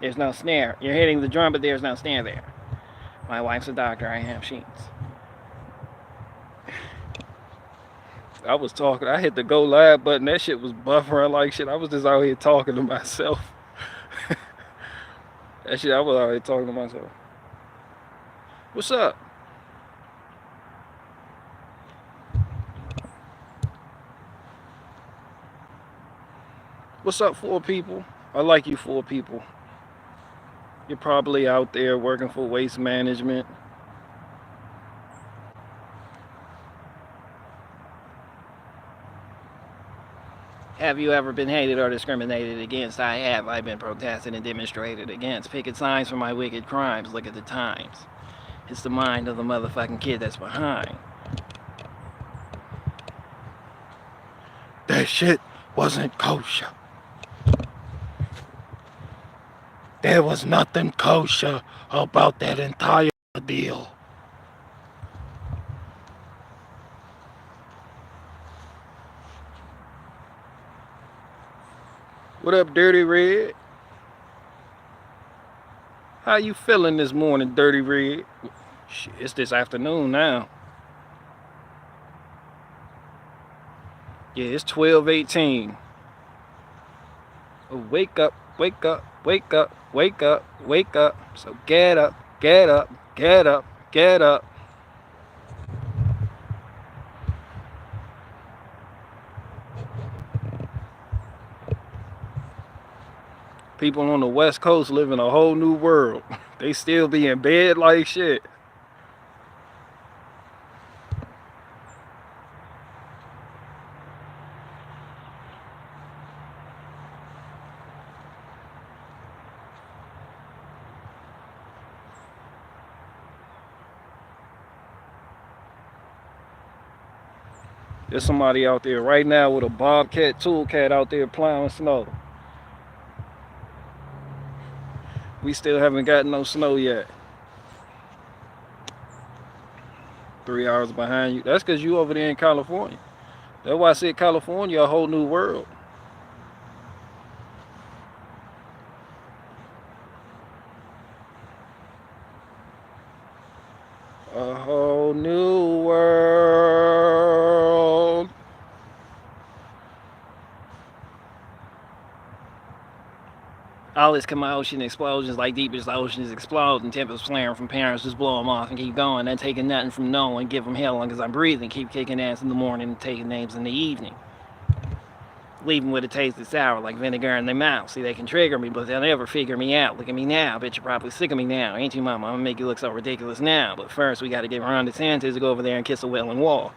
There's no snare. You're hitting the drum, but there's no snare there. My wife's a doctor. I have sheets. I was talking. I hit the go live button. That shit was buffering like shit. I was just out here talking to myself. That shit, I was out here talking to myself. What's up? What's up, 4 people? I like you, 4 people. You're probably out there working for waste management. Have you ever been hated or discriminated against? I have. I've been protested and demonstrated against. Picket signs for my wicked crimes. Look at the times. It's the mind of the motherfucking kid that's behind. That shit wasn't kosher. There was nothing kosher about that entire deal. What up, Dirty Red? How you feeling this morning, Dirty Red? Shit, it's this afternoon now. Yeah, it's 12:18. Oh, wake up, wake up, wake up, wake up, wake up. So get up, get up, get up, get up. People on the West Coast live in a whole new world. They still be in bed like shit. There's somebody out there right now with a Bobcat toolcat out there plowing snow. We still haven't gotten no snow yet. 3 hours behind you. That's because you over there in California. That's why I said California, a whole new world. A whole new world. All this commotion, explosions like deep as the oceans explode, and tempers flaring from parents just blow them off and keep going. Not taking nothing from no one, give them hell long as I'm breathing. Keep kicking ass in the morning and taking names in the evening. Leave them with a taste that's sour like vinegar in their mouth. See, they can trigger me, but they'll never figure me out. Look at me now. Bet you're probably sick of me now. Ain't you, mama? I'm gonna make you look so ridiculous now. But first, we gotta get Ron DeSantis to go over there and kiss a wailing wall.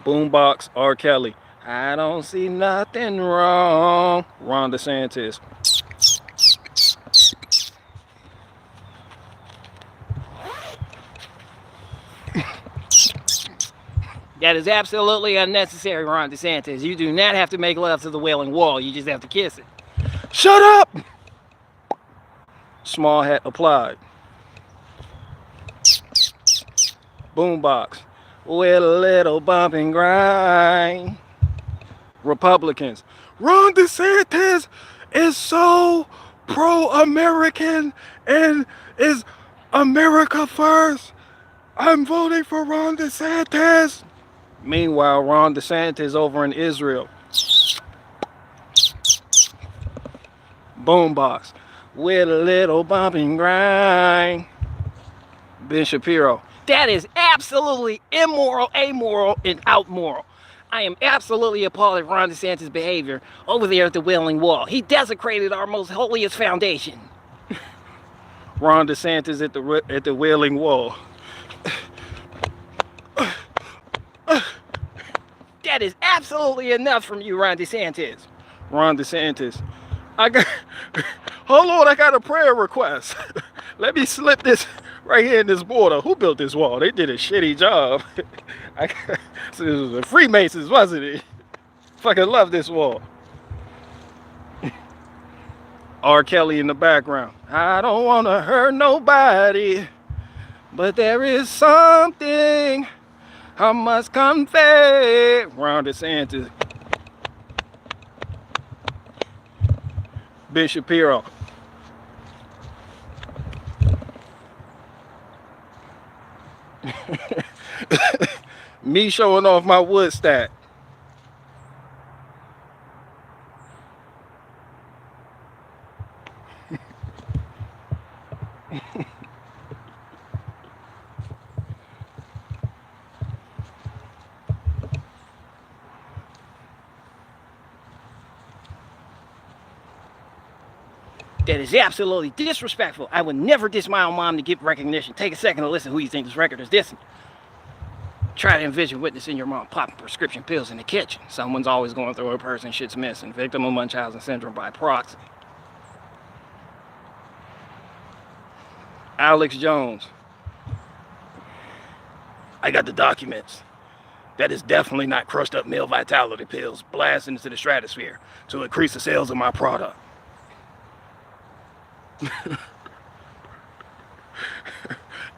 Boombox, R. Kelly. I don't see nothing wrong. Ron DeSantis. That is absolutely unnecessary, Ron DeSantis. You do not have to make love to the wailing wall. You just have to kiss it. Shut up! Small hat applied. Boombox. With a little bump and grind. Republicans. Ron DeSantis is so pro-American and is America first. I'm voting for Ron DeSantis. Meanwhile, Ron DeSantis over in Israel. Boombox. With a little bump and grind. Ben Shapiro. That is absolutely immoral, amoral, and outmoral. I am absolutely appalled at Ron DeSantis' behavior over there at the Wailing Wall. He desecrated our most holiest foundation. Ron DeSantis at the Wailing Wall. That is absolutely enough from you, Ron DeSantis. Ron DeSantis. Hold on, I got a prayer request. Let me slip this right here in this border. Who built this wall? They did a shitty job. So it was the Freemasons, wasn't it? Fucking love this wall. R. Kelly in the background. I don't want to hurt nobody, but there is something I must confess. Ron DeSantis. Ben Shapiro. Me showing off my wood stack. That is absolutely disrespectful. I would never diss my own mom to get recognition. Take a second to listen to who you think this record is dissing. Try to envision witnessing your mom popping prescription pills in the kitchen. Someone's always going through a person, shit's missing. Victim of Munchausen syndrome by proxy. Alex Jones. I got the documents. That is definitely not crushed up male vitality pills blasting into the stratosphere to increase the sales of my product.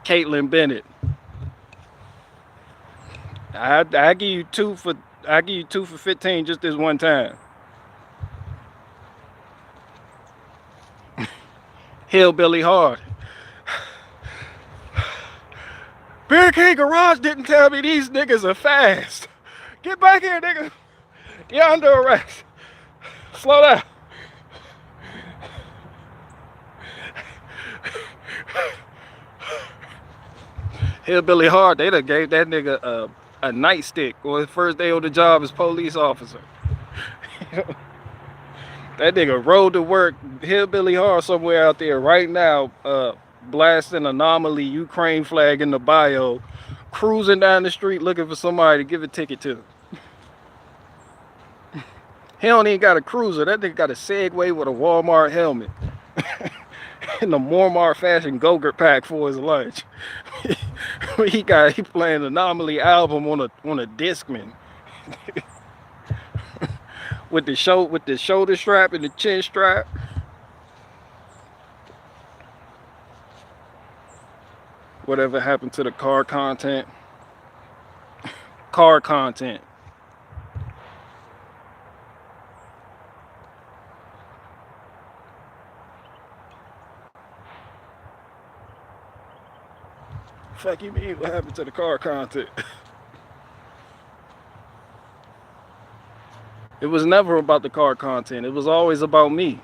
Caitlin Bennett. I give you two for 15 just this one time. Hillbilly Hard. Bear King Garage didn't tell me these niggas are fast. Get back here, nigga. You're under arrest. Slow down. Hillbilly Hard, they done gave that nigga a nightstick on his first day on the job as police officer. That nigga rode to work, Hillbilly Hard somewhere out there right now, blasting Anomaly Ukraine flag in the bio, cruising down the street looking for somebody to give a ticket to. He don't even got a cruiser, that nigga got a Segway with a Walmart helmet. In the Walmart fashion Go-Gurt pack for his lunch. he playing Anomaly album on a Discman. with the shoulder strap and the chin strap. Whatever happened to the car content? Car content. Fuck you mean, what happened to the car content? It was never about the car content. It was always about me.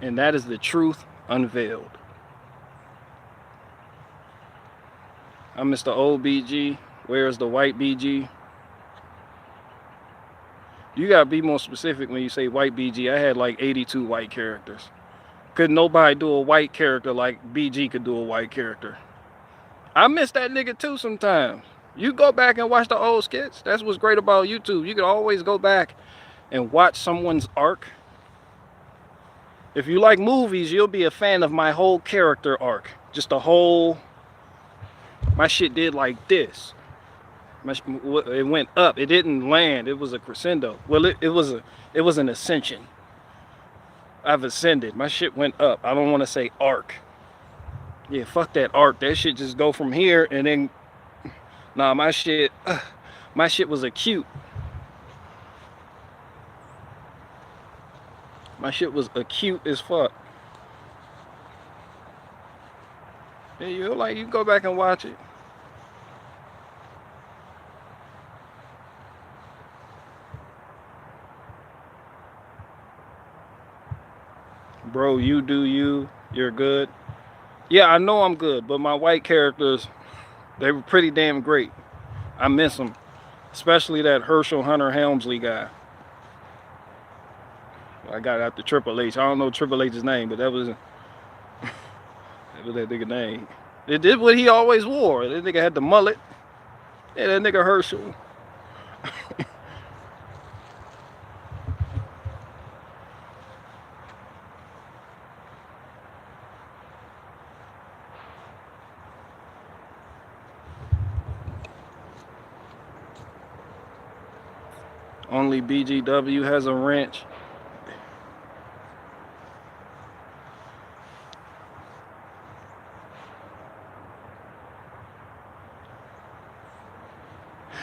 And that is the truth unveiled. I'm Mr. Old BG. Where's the white BG? You gotta be more specific when you say white BG. I had like 82 white characters. Could nobody do a white character like BG could do a white character? I miss that nigga too sometimes. You go back and watch the old skits. That's what's great about YouTube. You can always go back and watch someone's arc. If you like movies, you'll be a fan of my whole character arc. Just the whole, my shit did like this. It went up. It didn't land. It was a crescendo. Well, it was an ascension. I've ascended. My shit went up. I don't want to say arc. Yeah, fuck that arc. That shit just go from here and then. Nah, my shit was acute. My shit was acute as fuck. Yeah, you go back and watch it. Bro, you do you. You're good. Yeah, I know I'm good, but my white characters, they were pretty damn great. I miss them. Especially that Herschel Hunter Helmsley guy. I got out the Triple H. I don't know Triple H's name, but that was that nigga name. It did what he always wore. That nigga had the mullet. Yeah, that nigga Herschel. Only BGW has a wrench.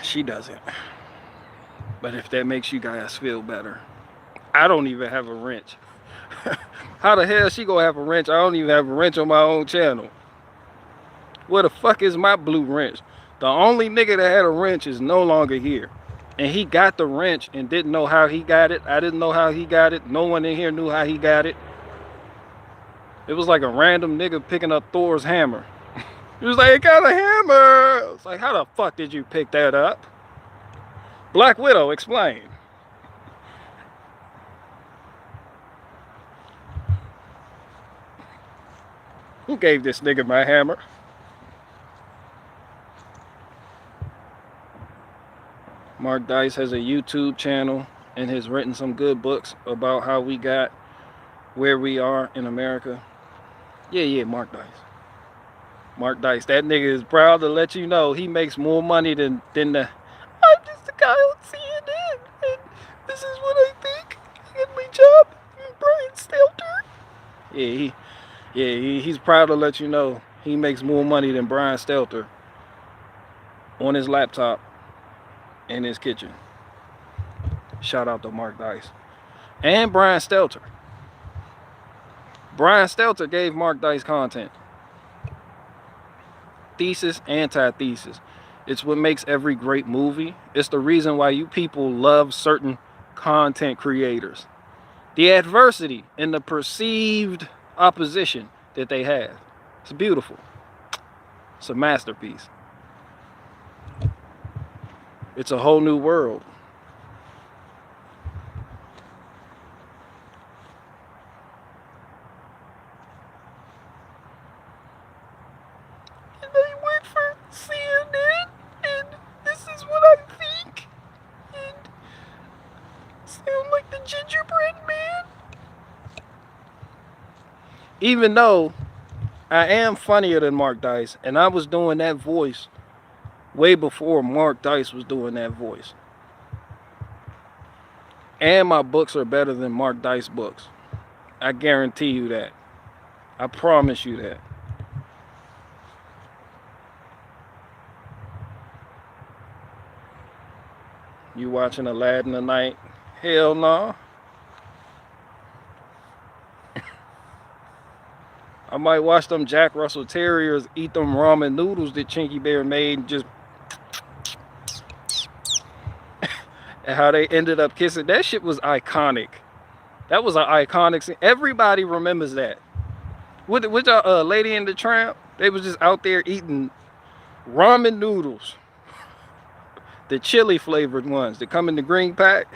She doesn't. But if that makes you guys feel better, I don't even have a wrench. How the hell she gonna have a wrench? I don't even have a wrench on my own channel. Where the fuck is my blue wrench? The only nigga that had a wrench is no longer here. And he got the wrench and didn't know how he got it. I didn't know how he got it. No one in here knew how he got it. It was like a random nigga picking up Thor's hammer. He was like, I got a hammer. It's like, how the fuck did you pick that up? Black Widow, explain. Who gave this nigga my hammer? Mark Dice has a YouTube channel and has written some good books about how we got where we are in America. Yeah, Mark Dice. Mark Dice, that nigga is proud to let you know he makes more money than the... I'm just a guy on CNN, and this is what I think. I get my job in Brian Stelter. He's proud to let you know he makes more money than Brian Stelter on his laptop in his kitchen. Shout out to Mark Dice. And Brian Stelter. Brian Stelter gave Mark Dice content. Thesis, antithesis. It's what makes every great movie. It's the reason why you people love certain content creators. The adversity and the perceived opposition that they have. It's beautiful. It's a masterpiece. It's a whole new world. And I work for CNN, and this is what I think. And sound like the gingerbread man. Even though I am funnier than Mark Dice, and I was doing that voice way before Mark Dice was doing that voice. And my books are better than Mark Dice books. I guarantee you that. I promise you that. You watching Aladdin tonight? Hell no. I might watch them Jack Russell Terriers eat them ramen noodles that Chinky Bear made and just... and how they ended up kissing. That shit was iconic. That was an iconic scene. Everybody remembers that. With y'all, Lady and the Tramp, they was just out there eating ramen noodles. The chili flavored ones that come in the green pack.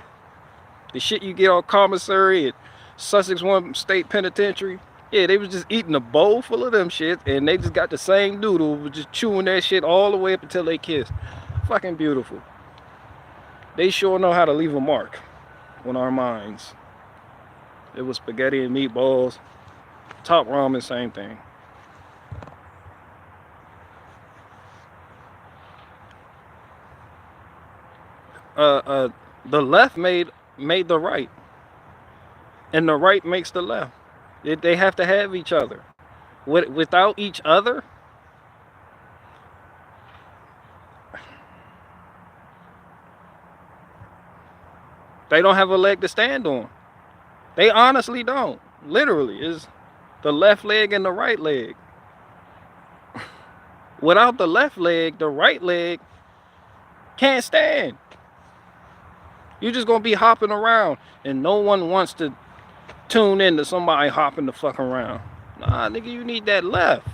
The shit you get on commissary at Sussex One State Penitentiary. Yeah, they was just eating a bowl full of them shit, and they just got the same noodle, was just chewing that shit all the way up until they kissed. Fucking beautiful. They sure know how to leave a mark on our minds. It was spaghetti and meatballs. Top ramen, same thing. The left made the right, and the right makes the left. They have to have each other. Without each other, they don't have a leg to stand on. They honestly don't. Literally, is the left leg and the right leg. Without the left leg, the right leg can't stand. You're just gonna be hopping around, and no one wants to tune in to somebody hopping the fuck around. Nah, nigga, you need that left.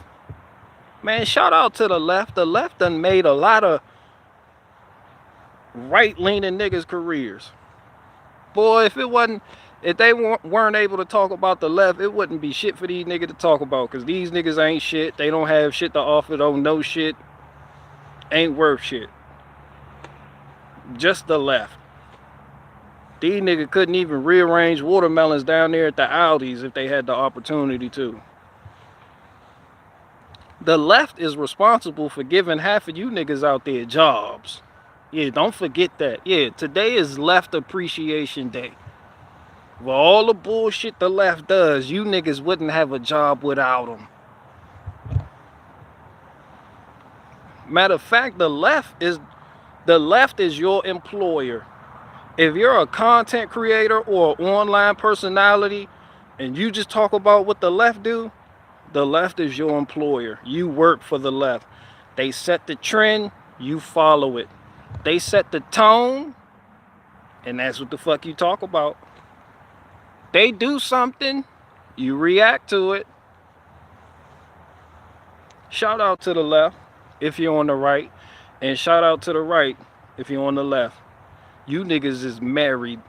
Man, shout out to the left. The left done made a lot of right-leaning niggas' careers. Boy, if they weren't able to talk about the left, it wouldn't be shit for these niggas to talk about, because these niggas ain't shit. They don't have shit to offer, don't know shit, ain't worth shit. Just the left. These niggas couldn't even rearrange watermelons down there at the Aldi's if they had the opportunity to. The left is responsible for giving half of you niggas out there jobs. Yeah, don't forget that. Yeah, today is Left Appreciation Day. For all the bullshit the left does, you niggas wouldn't have a job without them. Matter of fact, the left is your employer. If you're a content creator or online personality and you just talk about what the left do, the left is your employer. You work for the left. They set the trend, you follow it. They set the tone, and that's what the fuck you talk about. They do something, you react to it. Shout out to the left if you're on the right, and shout out to the right if you're on the left. You niggas is married.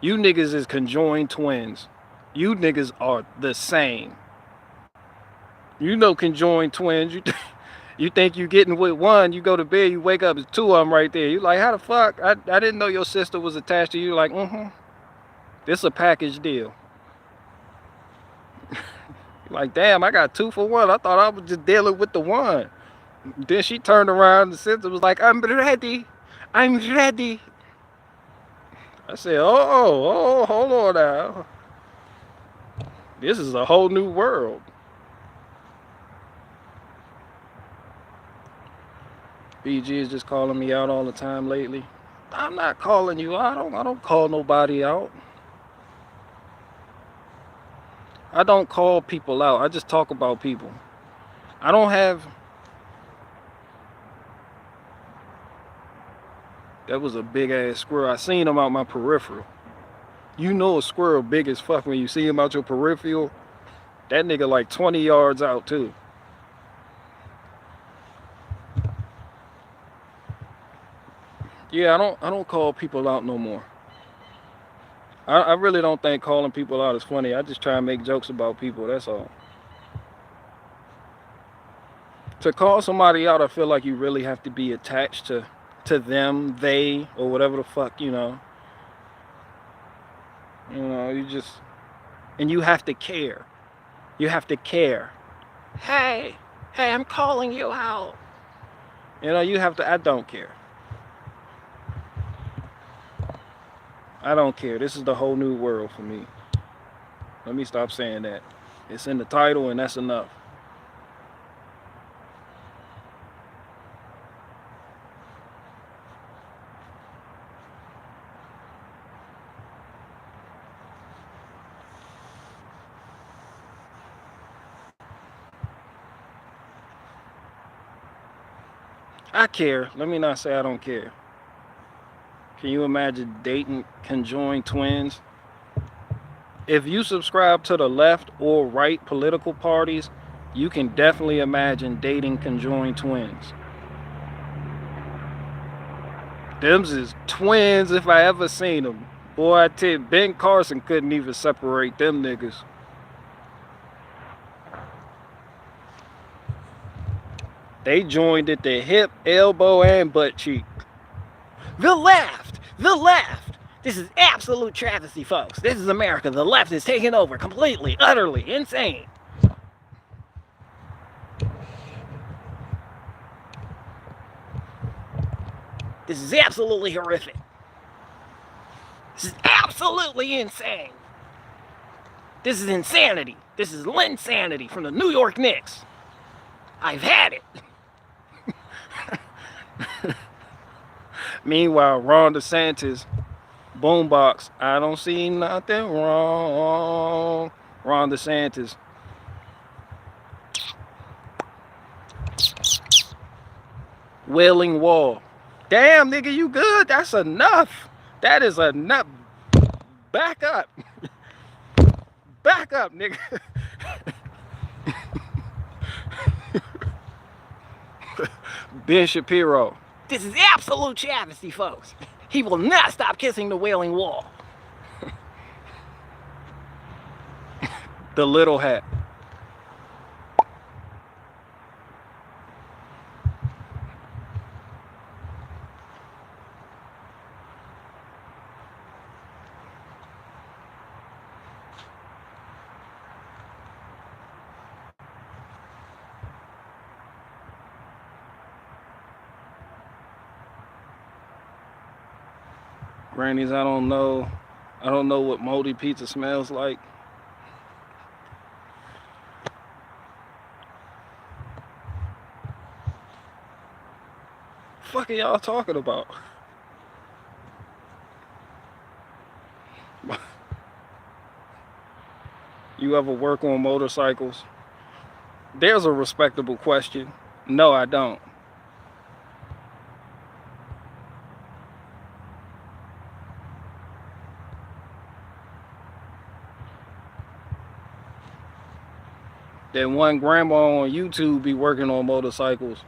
You niggas is conjoined twins. You niggas are the same. You know conjoined twins. You think you getting with one, you go to bed, you wake up, it's two of them right there. You like, how the fuck? I didn't know your sister was attached to you. Like, this a package deal. Like, damn, I got 2 for 1. I thought I was just dealing with the one. Then she turned around and the sister was like, I'm ready. I'm ready. I said, oh, hold on now. This is a whole new world. BG is just calling me out all the time lately. I'm not calling you out. I don't call nobody out. I don't call people out. I just talk about people. I don't have... That was a big ass squirrel. I seen him out my peripheral. You know a squirrel big as fuck when you see him out your peripheral. That nigga like 20 yards out too. Yeah, I don't call people out no more. I really don't think calling people out is funny. I just try and make jokes about people, that's all. To call somebody out, I feel like you really have to be attached to them, they, or whatever the fuck, you know. You know, you just... And you have to care. You have to care. Hey, I'm calling you out. You know, you have to... I don't care. I don't care. This is the whole new world for me. Let me stop saying that. It's in the title and that's enough. I care. Let me not say I don't care. Can you imagine dating conjoined twins? If you subscribe to the left or right political parties, you can definitely imagine dating conjoined twins. Them's is twins if I ever seen them. Boy, I tell you, Ben Carson couldn't even separate them niggas. They joined at the hip, elbow, and butt cheek. The left! The left! This is absolute travesty, folks. This is America. The left is taking over completely, utterly insane. This is absolutely horrific. This is absolutely insane. This is insanity. This is Linsanity from the New York Knicks. I've had it. Meanwhile, Ron DeSantis, boombox, I don't see nothing wrong. Ron DeSantis. Wailing Wall. Damn, nigga, you good? That's enough. That is enough. Back up. Back up, nigga. Ben Shapiro. This is absolute travesty, folks. He will not stop kissing the Wailing Wall. The little hat. Grannies, I don't know what moldy pizza smells like. Fuck are y'all talking about? You ever work on motorcycles? There's a respectable question. No, I don't. Then one grandma on YouTube be working on motorcycles.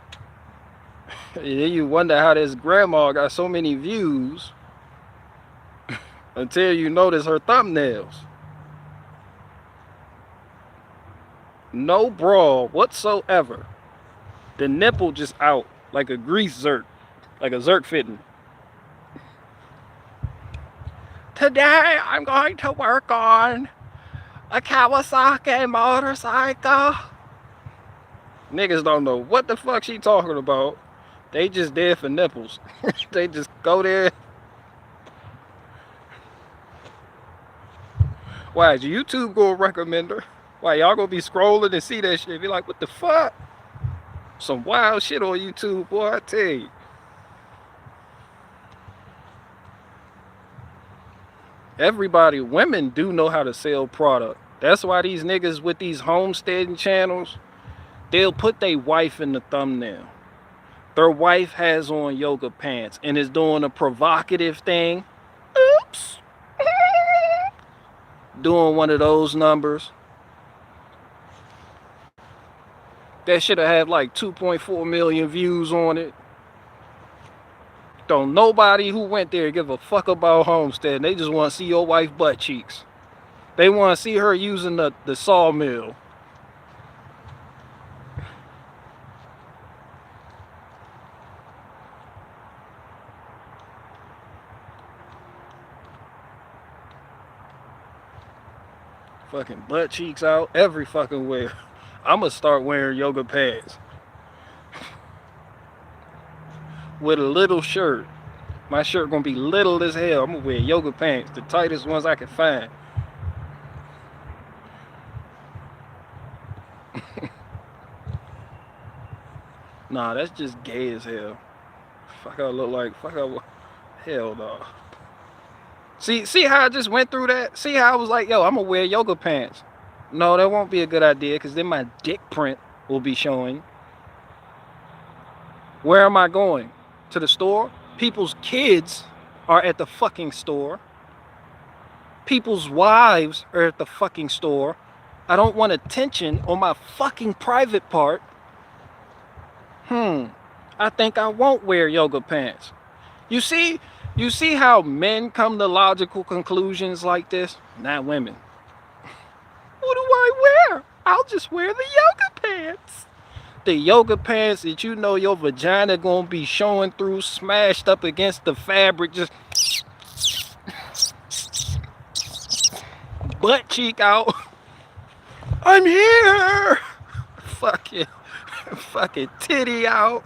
And then you wonder how this grandma got so many views until you notice her thumbnails. No bra whatsoever. The nipple just out like a grease zerk, like a zerk fitting. Today I'm going to work on a Kawasaki motorcycle. Niggas don't know what the fuck she talking about. They just there for nipples. They just go there. Why is YouTube gonna recommend her? Why y'all gonna be scrolling and see that shit? Be like, what the fuck? Some wild shit on YouTube, boy, I tell you. Everybody, women do know how to sell product. That's why these niggas with these homesteading channels, they'll put their wife in the thumbnail. Their wife has on yoga pants and is doing a provocative thing. Oops. Doing one of those numbers. That should have had like 2.4 million views on it. Don't nobody who went there give a fuck about homesteading. They just want to see your wife butt cheeks. They want to see her using the sawmill. Fucking butt cheeks out every fucking way. I'm gonna start wearing yoga pants with a little shirt. My shirt gonna be little as hell. I'm gonna wear yoga pants, the tightest ones I can find. Nah, that's just gay as hell. Fuck, I look like, fuck, hell no. See how I just went through that? See how I was like, yo, I'm gonna wear yoga pants. No, that won't be a good idea, because then my dick print will be showing. Where am I going? To the store? People's kids are at the fucking store. People's wives are at the fucking store. I don't want attention on my fucking private part. I think I won't wear yoga pants. You see how men come to logical conclusions like this? Not women. What do I wear? I'll just wear the yoga pants. The yoga pants that you know your vagina gonna be showing through, smashed up against the fabric, just butt cheek out. I'm here. Fucking titty out.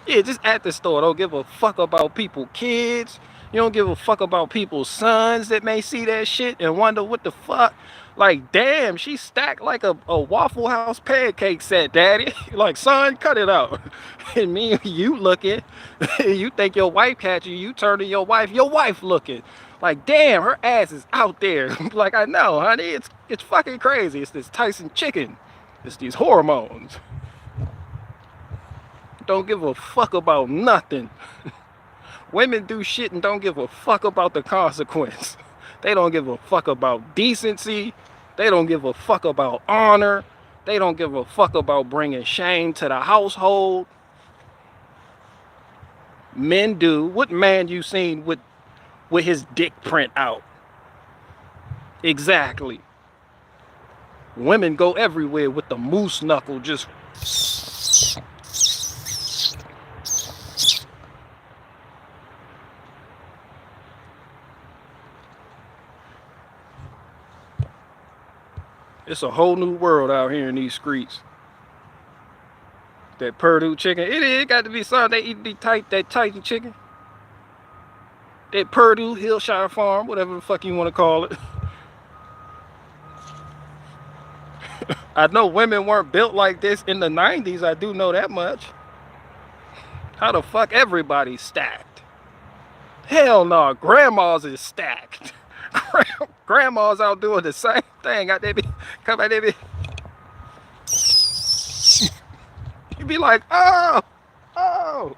Yeah, just at the store. Don't give a fuck about people's kids. You don't give a fuck about people's sons that may see that shit and wonder what the fuck. Like, damn, she stacked like a Waffle House pancake set, daddy. Like, son, cut it out. And me and you looking, you think your wife catch you, you turn to your wife looking. Like, damn, her ass is out there. Like, I know, honey, it's fucking crazy. It's this Tyson chicken. It's these hormones. Don't give a fuck about nothing. Women do shit and don't give a fuck about the consequence. They don't give a fuck about decency. They don't give a fuck about honor. They don't give a fuck about bringing shame to the household. Men do. What man you seen with his dick print out? Exactly. Women go everywhere with the moose knuckle just... It's a whole new world out here in these streets. That Purdue chicken, it got to be something they eat that Titan chicken. That Purdue Hillshire Farm, whatever the fuck you want to call it. I know women weren't built like this in the 90s, I do know that much. How the fuck everybody's stacked? Hell no, grandmas is stacked. grandmas out doing the same thing. Got that be come out there be. You be like, oh, oh.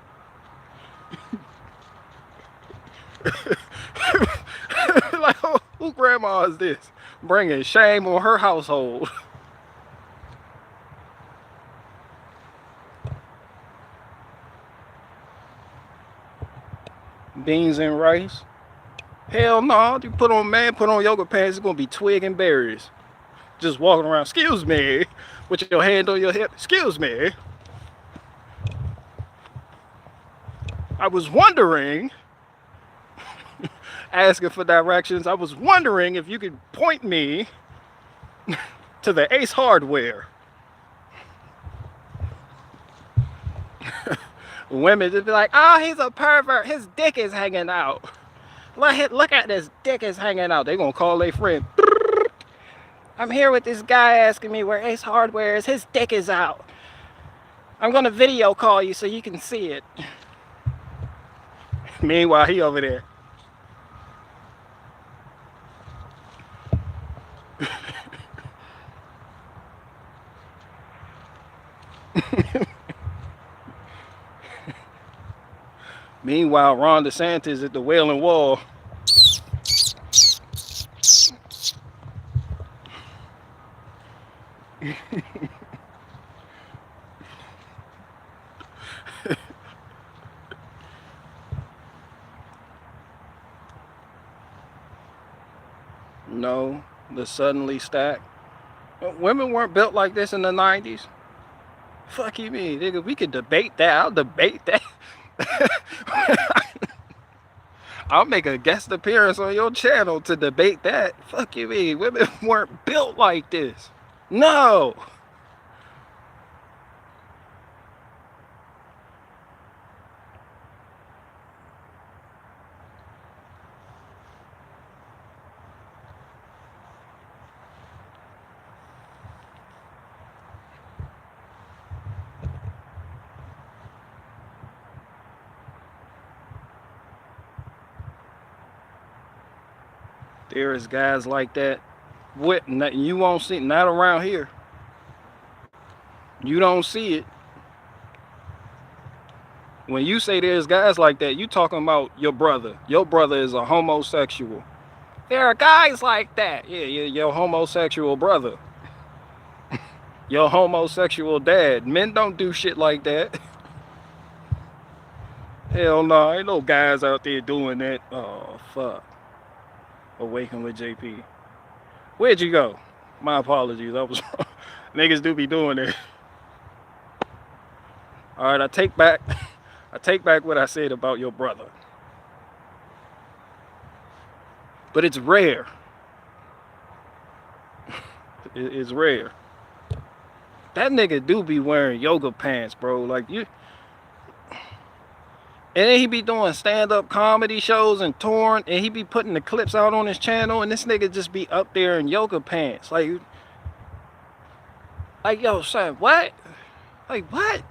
Like, oh, who grandma is this? Bringing shame on her household. Beans and rice. Hell no, you put on yoga pants, it's gonna be twig and berries. Just walking around, excuse me, with your hand on your hip, excuse me. I was wondering, asking for directions, I was wondering if you could point me to the Ace Hardware. Women just be like, oh, he's a pervert, his dick is hanging out. Look at this dick is hanging out. They gonna call their friend. I'm here with this guy asking me where Ace Hardware is. His dick is out. I'm gonna video call you so you can see it. Meanwhile, he over there. Meanwhile, Ron DeSantis at the Wailing Wall. No, the suddenly stack. Women weren't built like this in the 90s. Fuck you mean, nigga, we could debate that. I'll debate that. I'll make a guest appearance on your channel to debate that. Fuck you mean, women weren't built like this. No. There is guys like that. You won't see, not around here. You don't see it. When you say there's guys like that, you talking about your brother. Your brother is a homosexual. There are guys like that. Yeah, your homosexual brother. Your homosexual dad. Men don't do shit like that. Hell no, ain't no guys out there doing that. Oh, fuck. Awaken with JP. Where'd you go? My apologies, I was wrong. Niggas do be doing it. Alright, I take back what I said about your brother. But it's rare. It's rare. That nigga do be wearing yoga pants, bro. Like you. And then he be doing stand-up comedy shows and touring, and he be putting the clips out on his channel, and this nigga just be up there in yoga pants. Like yo, son, what? Like, what?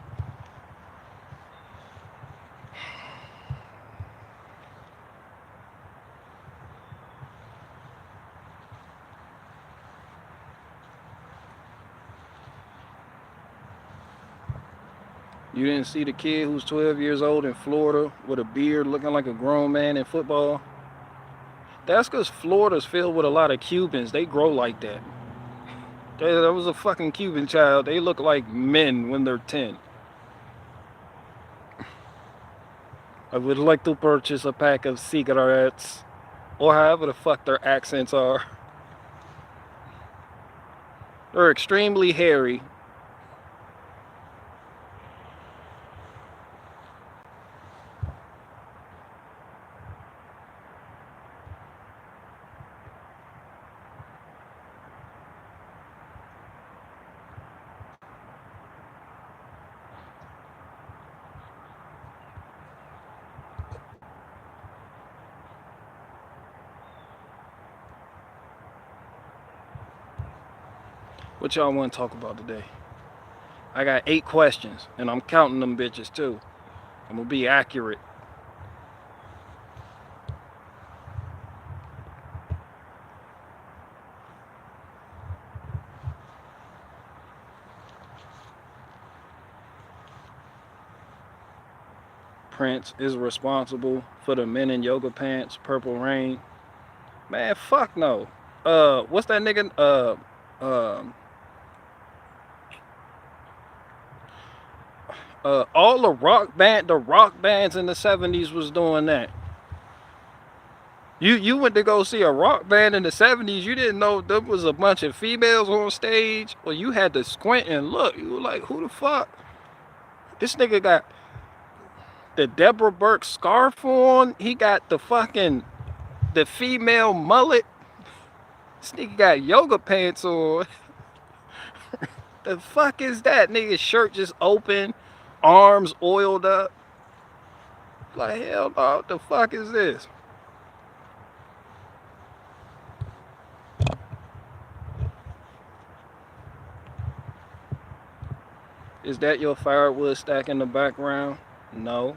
You didn't see the kid who's 12 years old in Florida with a beard looking like a grown man in football? That's because Florida's filled with a lot of Cubans. They grow like that. That was a fucking Cuban child. They look like men when they're 10. I would like to purchase a pack of cigarettes. Or however the fuck their accents are. They're extremely hairy. What y'all want to talk about today? I got 8 questions, and I'm counting them bitches too. I'm gonna be accurate. Prince is responsible for the men in yoga pants, Purple Rain. Man, fuck no. What's that nigga? All the rock bands in the 70s was doing that. You went to go see a rock band in the 70s, you didn't know there was a bunch of females on stage, or you had to squint and look. You were like, who the fuck? This nigga got the Deborah Burke scarf on. He got the female mullet. This nigga got yoga pants on. The fuck is that? Nigga's shirt just open, arms oiled up. Like, hell no, what the fuck is this? Is that your firewood stack in the background? No.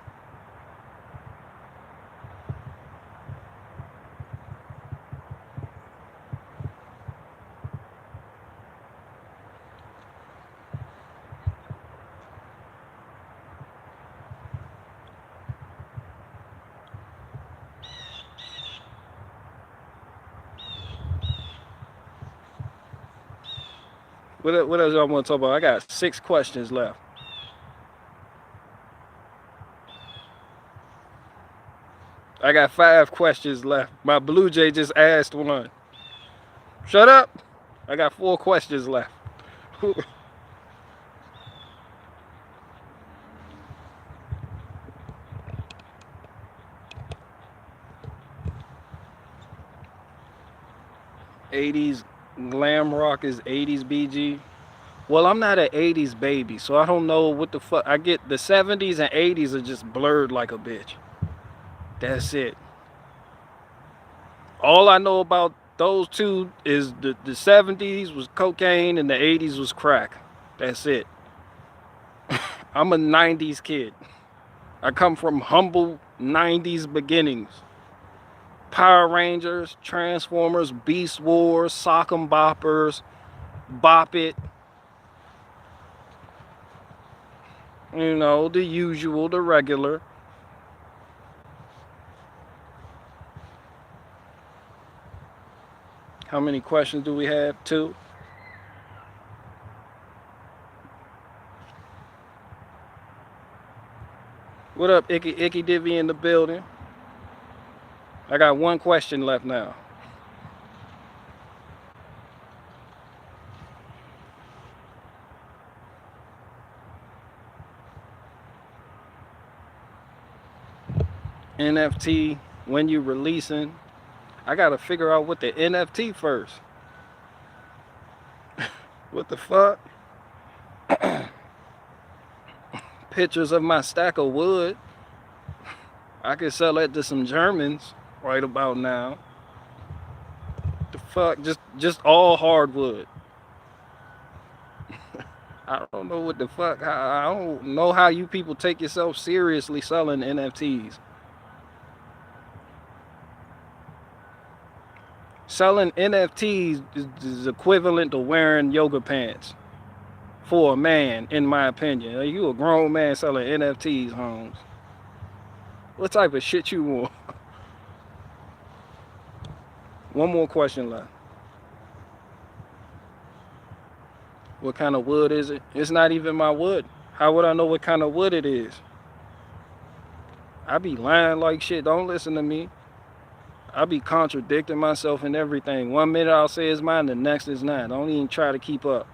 What else y'all want to talk about? I got 6 questions left. I got 5 questions left. My Blue Jay just asked one. Shut up. I got 4 questions left. '80s glam rock is '80s BG. Well, I'm not an '80s baby, so I don't know what the fuck. I get the '70s and '80s are just blurred like a bitch. That's it. All I know about those two is the '70s was cocaine and the '80s was crack. That's it. I'm a '90s kid. I come from humble '90s beginnings. Power Rangers, Transformers, Beast Wars, Sock'em Boppers, Bop It. You know, the usual, the regular. How many questions do we have? 2. What up, Icky Divvy in the building? I got 1 question left now. NFT, when you releasing? I gotta figure out what the NFT first. What the fuck? Pictures of my stack of wood. I could sell that to some Germans right about now. The fuck? Just all hardwood. I don't know what the fuck. I don't know how you people take yourself seriously selling NFTs. Selling NFTs is equivalent to wearing yoga pants for a man, in my opinion. You a grown man selling NFTs, Holmes. What type of shit you want? 1 more question left. What kind of wood is it? It's not even my wood. How would I know what kind of wood it is? I be lying like shit. Don't listen to me. I be contradicting myself and everything. 1 minute I'll say it's mine, the next is not. Don't even try to keep up.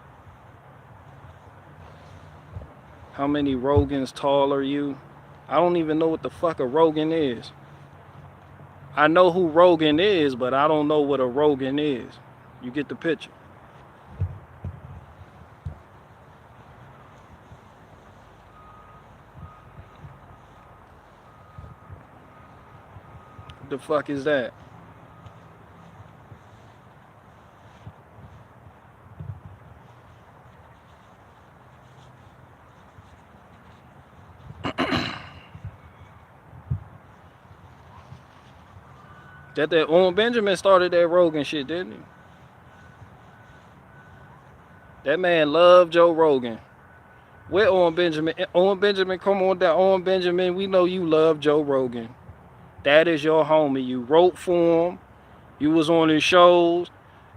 How many Rogans tall are you? I don't even know what the fuck a Rogan is. I know who Rogan is, but I don't know what a Rogan is. You get the picture. What the fuck is that? That Owen Benjamin started that Rogan shit, didn't he? That man loved Joe Rogan. Where Owen Benjamin? Owen Benjamin, come on down. Owen Benjamin, we know you love Joe Rogan. That is your homie. You wrote for him. You was on his shows.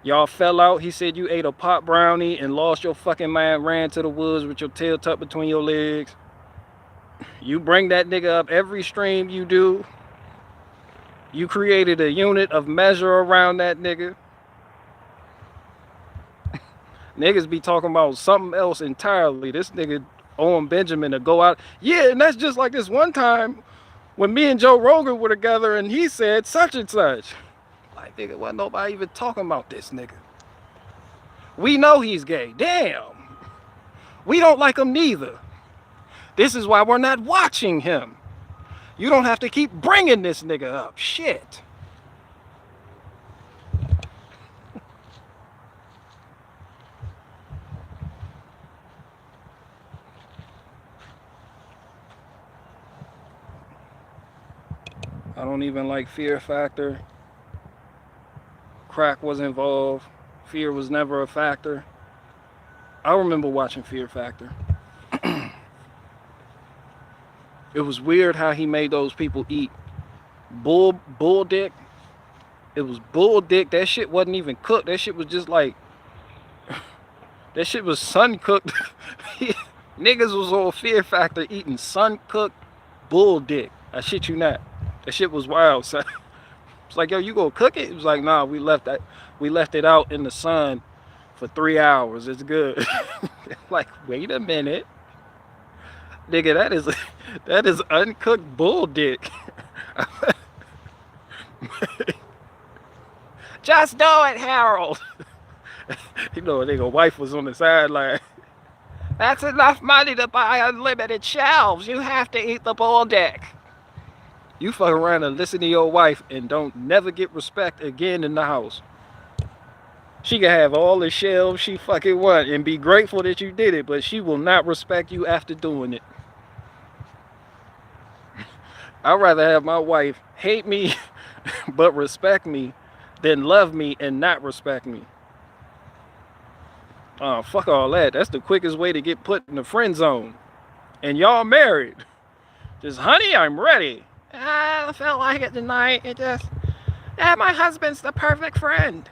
Y'all fell out. He said you ate a pot brownie and lost your fucking mind, ran to the woods with your tail tucked between your legs. You bring that nigga up every stream you do. You created a unit of measure around that nigga. Niggas be talking about something else entirely. This nigga Owen Benjamin to go out. Yeah, and that's just like this one time when me and Joe Rogan were together and he said such and such. Like, nigga, wasn't nobody even talking about this nigga. We know he's gay. Damn. We don't like him neither. This is why we're not watching him. You don't have to keep bringing this nigga up. Shit. I don't even like Fear Factor. Crack was involved. Fear was never a factor. I remember watching Fear Factor. It was weird how he made those people eat bull dick. It was bull dick. That shit wasn't even cooked. That shit was just like, that shit was sun cooked. Niggas was on Fear Factor eating sun cooked bull dick. I shit you not. That shit was wild, son. It's like, yo, you gonna cook it? It was like, nah, we left it out in the sun for 3 hours. It's good. Like, wait a minute. Nigga, that is uncooked bull dick. Just do it, Harold. You know, a nigga wife was on the sideline. That's enough money to buy unlimited shelves. You have to eat the bull dick. You fuck around and listen to your wife and don't never get respect again in the house. She can have all the shelves she fucking want and be grateful that you did it, but she will not respect you after doing it. I'd rather have my wife hate me but respect me than love me and not respect me. Oh, fuck all that. That's the quickest way to get put in the friend zone. And y'all married. Just, honey, I'm ready. I felt like it tonight. It just, my husband's the perfect friend.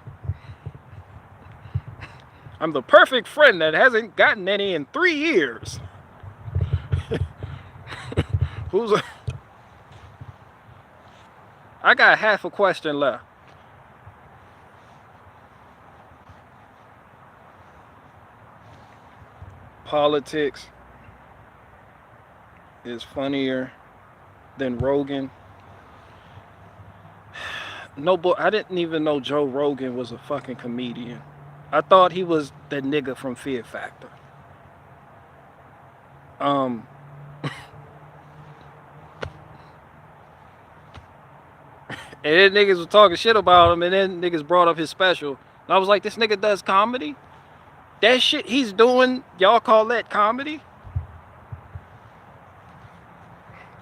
I'm the perfect friend that hasn't gotten any in 3 years. I got half a question left. Politics is funnier than Rogan. No, but I didn't even know Joe Rogan was a fucking comedian. I thought he was the nigga from Fear Factor. And then niggas was talking shit about him, and then niggas brought up his special. And I was like, this nigga does comedy? That shit he's doing, y'all call that comedy?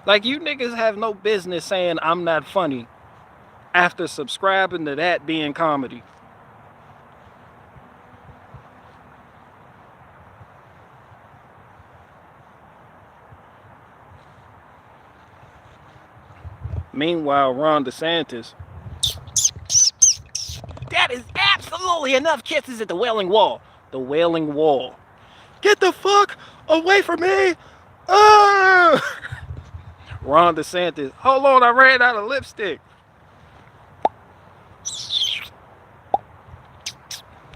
Like, you niggas have no business saying I'm not funny after subscribing to that being comedy. Meanwhile, Ron DeSantis. That is absolutely enough kisses at the Wailing Wall. The Wailing Wall. Get the fuck away from me! Ron DeSantis. Hold on, I ran out of lipstick.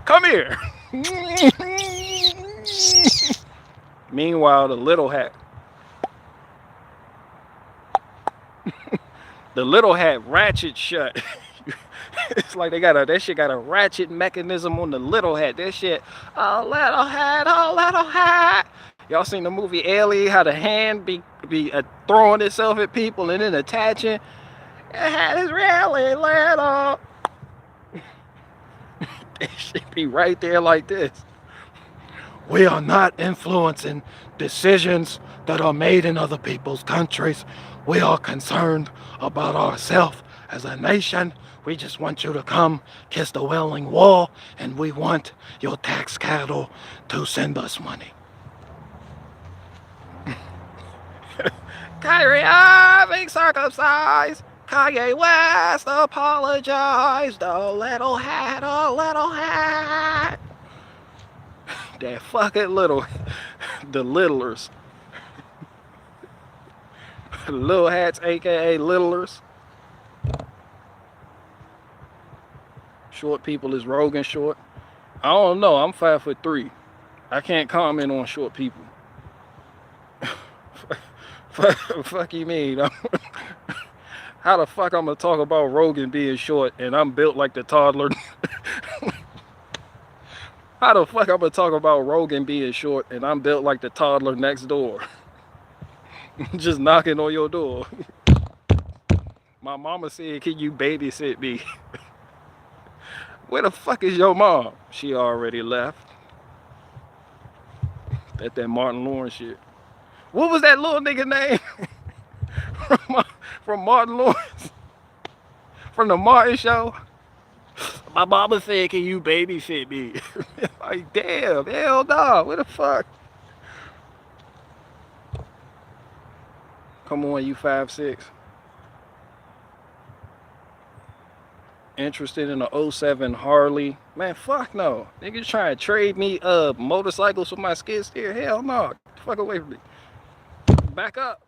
Come here. Meanwhile, the little hat. The little hat ratchet shut. It's like they got that shit got a ratchet mechanism on the little hat. That shit, oh little hat. Y'all seen the movie Alien? How the hand be throwing itself at people and then attaching. That hat is really little. That shit be right there like this. We are not influencing decisions that are made in other people's countries. We are concerned about ourselves as a nation. We just want you to come kiss the Wailing Wall, and we want your tax cattle to send us money. Kyrie Irving circumcised. Kanye West apologized. A little hat, a little hat. That fucking little, the littlers. Little hats, aka littlers. Short people is Rogan short. I don't know. I'm 5'3". I can't comment on short people. Fuck you mean? How the fuck I'm gonna talk about Rogan being short and I'm built like the toddler? How the fuck I'm gonna talk about Rogan being short and I'm built like the toddler next door? Just knocking on your door. My mama said, can you babysit me? Where the fuck is your mom? She already left. That Martin Lawrence shit. What was that little nigga name? from Martin Lawrence? From the Martin Show? My mama said, can you babysit me? Like, damn, hell no, what the fuck? Come on, you 5'6". Interested in a 07 Harley? Man, fuck no. Niggas trying to trade me motorcycles for my skid steer? Hell no. Fuck away from me. Back up.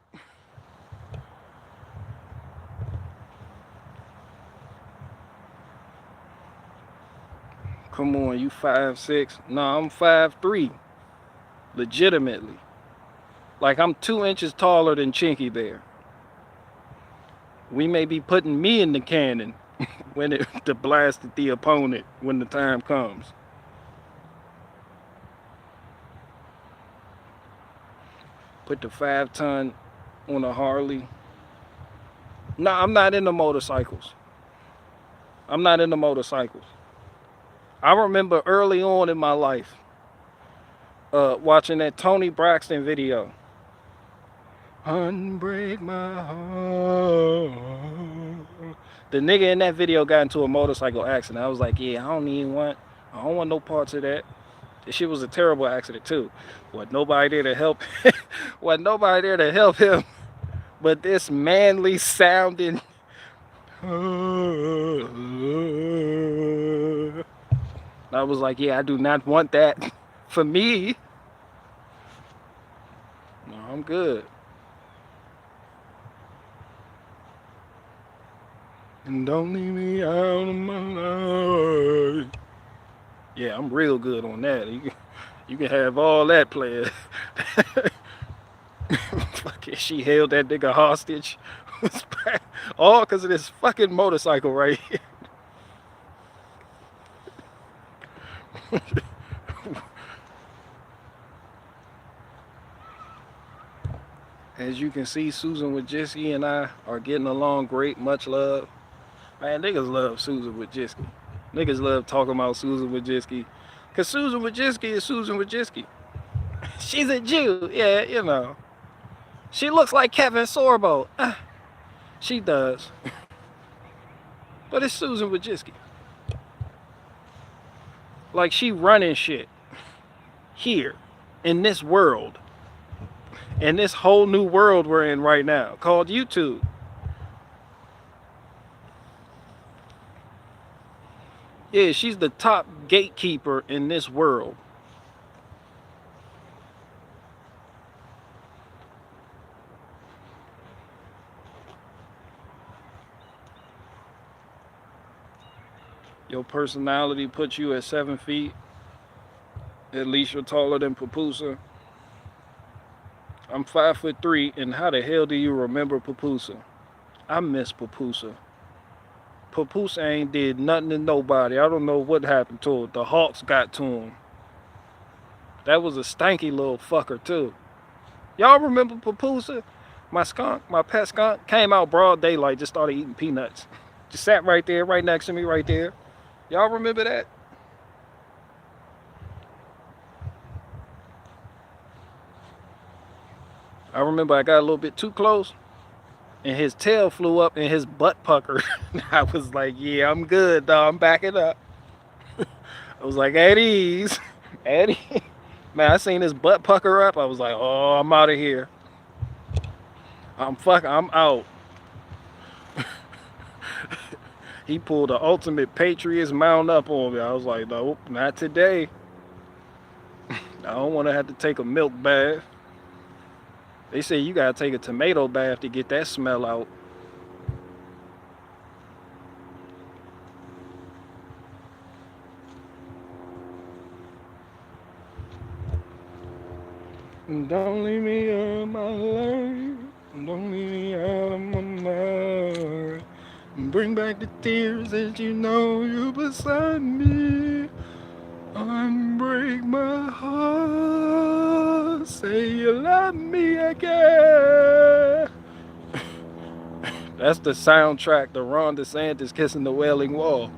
Come on, you 5'6". Nah, I'm 5'3". Legitimately. Like I'm 2 inches taller than Chinky Bear. We may be putting me in the cannon when to blast at the opponent when the time comes. Put the 5-ton on a Harley. Nah, I'm not into motorcycles. I'm not into motorcycles. I remember early on in my life watching that Tony Braxton video. Unbreak my heart. The nigga in that video got into a motorcycle accident. I was like, yeah, I don't want no parts of that. This shit was a terrible accident too. Wasn't nobody there to help. Wasn't nobody there to help him. But this manly sounding. I was like, yeah, I do not want that for me. No, I'm good. And don't leave me out of my life. Yeah, I'm real good on that. You can have all that, player. Fucking, she held that nigga hostage. All because of this fucking motorcycle right here. As you can see, Susan Wojcicki and I are getting along great. Much love. Man, niggas love Susan Wojcicki. Niggas love talking about Susan Wojcicki. Because Susan Wojcicki is Susan Wojcicki. She's a Jew. Yeah, you know. She looks like Kevin Sorbo. She does. But it's Susan Wojcicki. Like, she running shit. Here. In this world. In this whole new world we're in right now. Called YouTube. Yeah, she's the top gatekeeper in this world. Your personality puts you at 7 feet. At least you're taller than Papusa. I'm 5'3", and how the hell do you remember Papusa? I miss Papusa. Papusa ain't did nothing to nobody. I don't know what happened to her. The Hawks got to him. That was a stanky little fucker too. Y'all remember Papusa? My skunk, my pet skunk, came out broad daylight, just started eating peanuts. Just sat right there, right next to me, right there. Y'all remember that? I remember I got a little bit too close and his tail flew up and his butt puckered. I was like, yeah, I'm good, dog. I'm backing up. I was like, at ease. At ease. Man, I seen his butt pucker up. I was like, oh, I'm out of here. I'm out. He pulled the ultimate Patriots mount up on me. I was like, nope, not today. I don't want to have to take a milk bath. They say you gotta take a tomato bath to get that smell out. Don't leave me out of my life. Don't leave me out of my mind. Bring back the tears that you know you beside me. Unbreak my heart. Say you love me again. That's the soundtrack to Ron DeSantis kissing the Wailing Wall.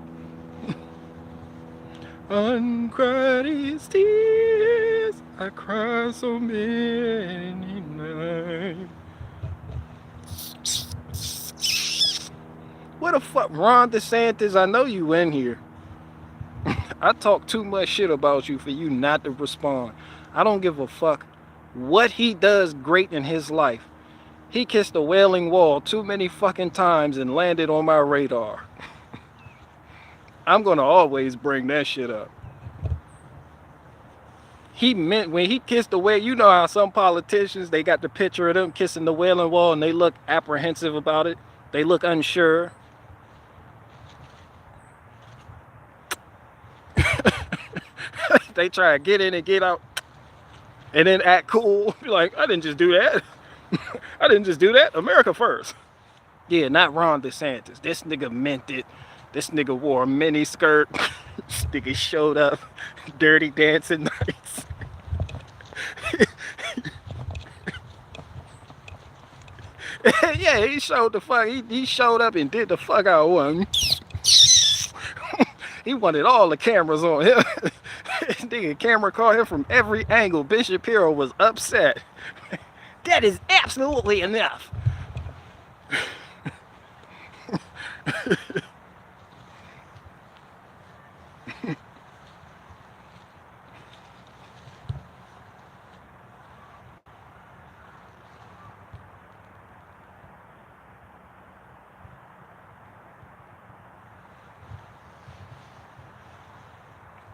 Uncried his tears, I cry so many nights. What the fuck, Ron DeSantis? I know you in here. I talk too much shit about you for you not to respond. I don't give a fuck what he does great in his life. He kissed the Wailing Wall too many fucking times and landed on my radar. I'm gonna always bring that shit up. He meant when he kissed the Wailing, you know how some politicians, they got the picture of them kissing the Wailing Wall and they look apprehensive about it. They look unsure. They try to get in and get out and then act cool. Be like, I didn't just do that. I didn't just do that. America first. Yeah, not Ron DeSantis. This nigga meant it. This nigga wore a mini skirt. This nigga showed up. Dirty Dancing nights. Yeah, he showed the fuck. He showed up and did the fuck out one. He wanted all the cameras on him. Nigga, camera caught him from every angle. Ben Shapiro was upset. That is absolutely enough.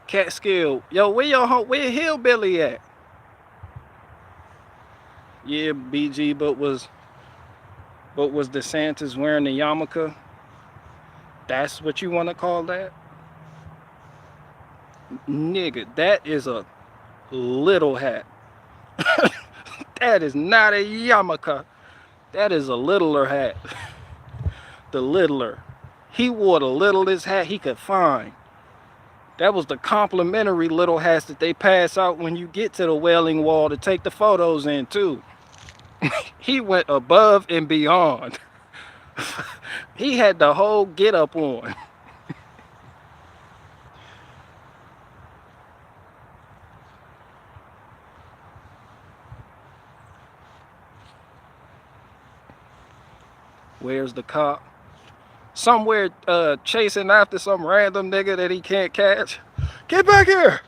Catskill, yo, where Hillbilly at? Yeah, BG, but was DeSantis wearing the yarmulke? That's what you want to call that? Nigga, that is a little hat. That is not a yarmulke. That is a littler hat. The littler. He wore the littlest hat he could find. That was the complimentary little hats that they pass out when you get to the Wailing Wall to take the photos in too. He went above and beyond. He had the whole get up on. Where's the cop? Somewhere chasing after some random nigga that he can't catch. Get back here!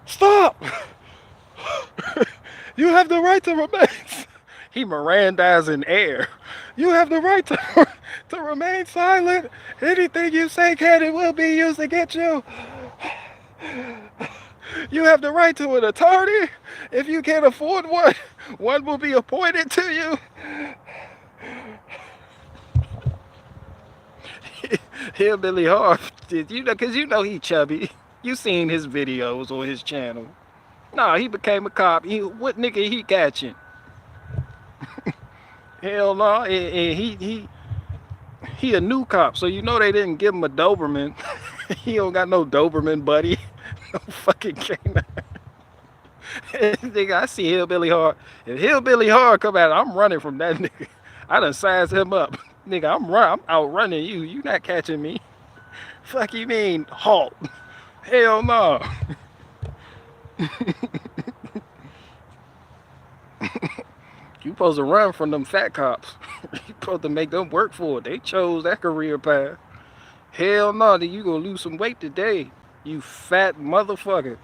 Stop! You have the right to remain. He Mirandizing air. You have the right to remain silent. Anything you say can and will be used to get you. You have the right to an attorney. If you can't afford one, one will be appointed to you. Hillbilly Hard, you know, cause you know he chubby. You seen his videos on his channel. Nah, he became a cop. What nigga he catching? Hell no, he a new cop, so you know they didn't give him a Doberman. He don't got no Doberman buddy. No fucking canine. Nigga, I see Hillbilly Hard. If Hillbilly Hard come out, I'm running from that nigga. I done sized him up. Nigga, I'm outrunning you. You not catching me. Fuck you mean, halt. Hell no. You supposed to run from them fat cops. You supposed to make them work for it. They chose that career path. Hell no, you gonna lose some weight today. You fat motherfucker.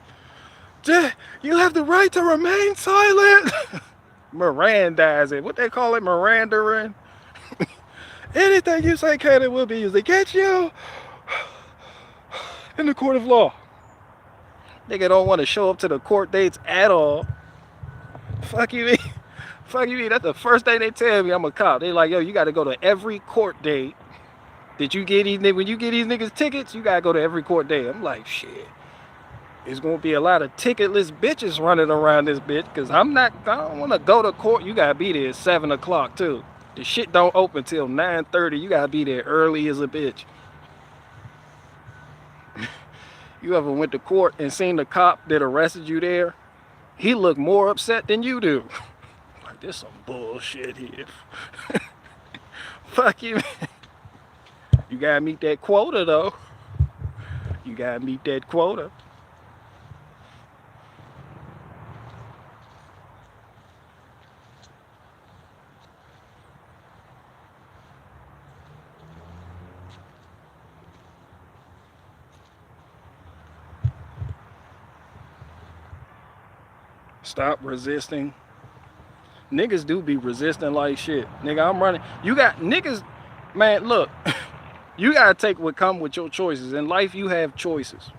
You have the right to remain silent. Mirandizing. What they call it, Mirandering? Anything you say can and will be used against you in the court of law. Nigga don't want to show up to the court dates at all. Fuck you. Fuck you. That's the first thing they tell me. I'm a cop. They like, yo, you got to go to every court date. Did you get these niggas? When you get these niggas tickets, you got to go to every court date. I'm like, shit. There's going to be a lot of ticketless bitches running around this bitch because I don't want to go to court. You got to be there at 7 o'clock too. The shit don't open till 9:30. You got to be there early as a bitch. You ever went to court and seen the cop that arrested you there? He looked more upset than you do. Like, there's some bullshit here. Fuck you. You gotta meet that quota though. You gotta meet that quota. Stop resisting. Niggas do be resisting like shit. Nigga, I'm running. You got niggas, man, look. You gotta take what come with your choices. In life, you have choices.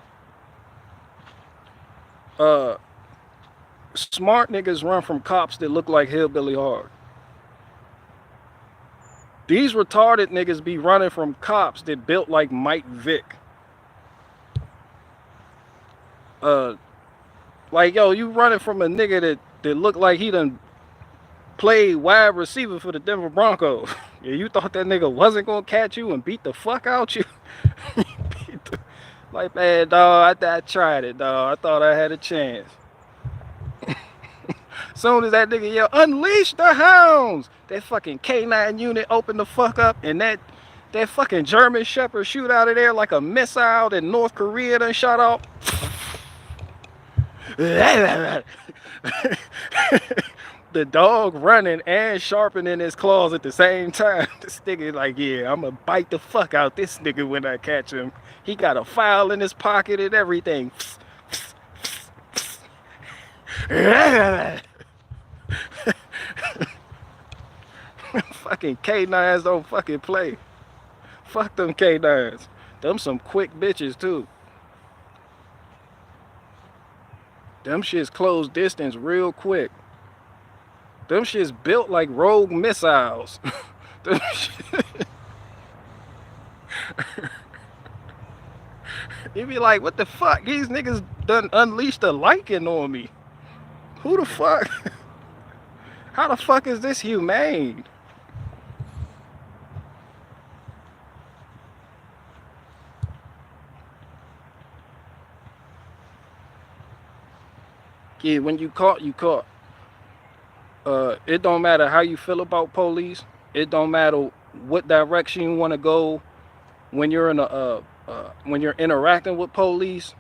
Smart niggas run from cops that look like Hillbilly Hard. These retarded niggas be running from cops that built like Mike Vick. Like, yo, you running from a nigga that looked like he done played wide receiver for the Denver Broncos. Yeah, you thought that nigga wasn't gonna catch you and beat the fuck out you? Like, man, dog, I tried it, dog. I thought I had a chance. Soon as that nigga yelled, unleash the hounds, that fucking K9 unit opened the fuck up, and that fucking German Shepherd shoot out of there like a missile that North Korea done shot off. The dog running and sharpening his claws at the same time. This nigga like, yeah, I'm gonna bite the fuck out this nigga when I catch him. He got a file in his pocket and everything. Fucking K9s don't fucking play. Fuck them K9s. Them some quick bitches too. Them shits close distance real quick. Them shits built like rogue missiles. Them You be like, what the fuck? These niggas done unleashed a Lycan on me. Who the fuck? How the fuck is this humane? Yeah, when you caught, you caught. It don't matter how you feel about police. It don't matter what direction you want to go when you're in when you're interacting with police.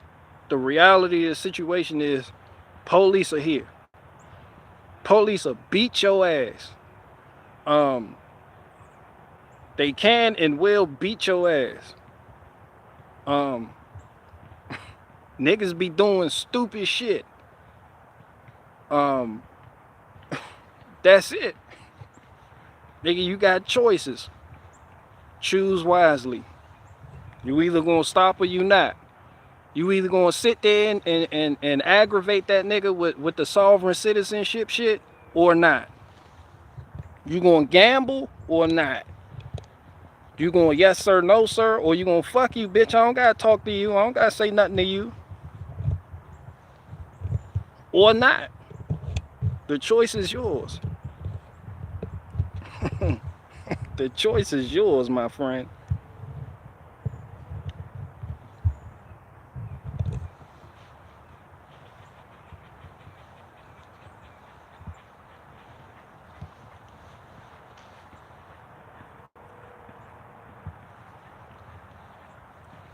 The reality of the situation is police are here. Police will beat your ass. They can and will beat your ass. Niggas be doing stupid shit. That's it. Nigga, you got choices. Choose wisely. You either gonna stop or you not. You either gonna sit there and aggravate that nigga with the sovereign citizenship shit or not. You gonna gamble or not. You gonna yes sir, no sir, or you gonna fuck you, bitch, I don't gotta talk to you, I don't gotta say nothing to you. Or not. The choice is yours. The choice is yours, my friend.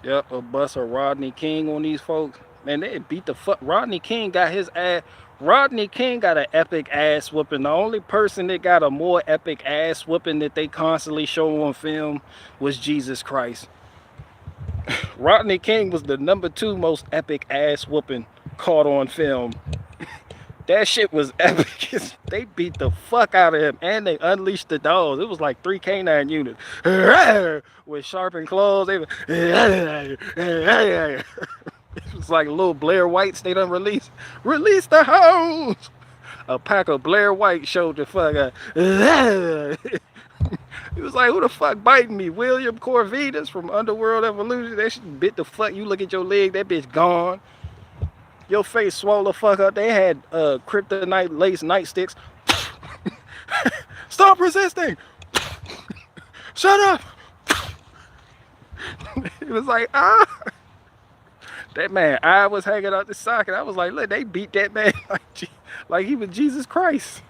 Yep, a bust of Rodney King on these folks. Man, they beat the fuck. Rodney King got his ass. Rodney King got an epic ass whooping. The only person that got a more epic ass whooping that they constantly show on film was Jesus Christ. Rodney King was the #2 most epic ass whooping caught on film. That shit was epic. They beat the fuck out of him and they unleashed the dogs. It was like 3 canine units with sharpened claws. They it was like little Blair Whites they done released. Release the hounds. A pack of Blair White showed the fuck out. He was like, who the fuck biting me? William Corvitas from Underworld Evolution. That shit bit the fuck. You look at your leg, that bitch gone. Your face swole the fuck up. They had kryptonite lace nightsticks. Stop resisting. Shut up. It was like, ah. That man eye was hanging out the socket. I was like, look, they beat that man like he was Jesus Christ.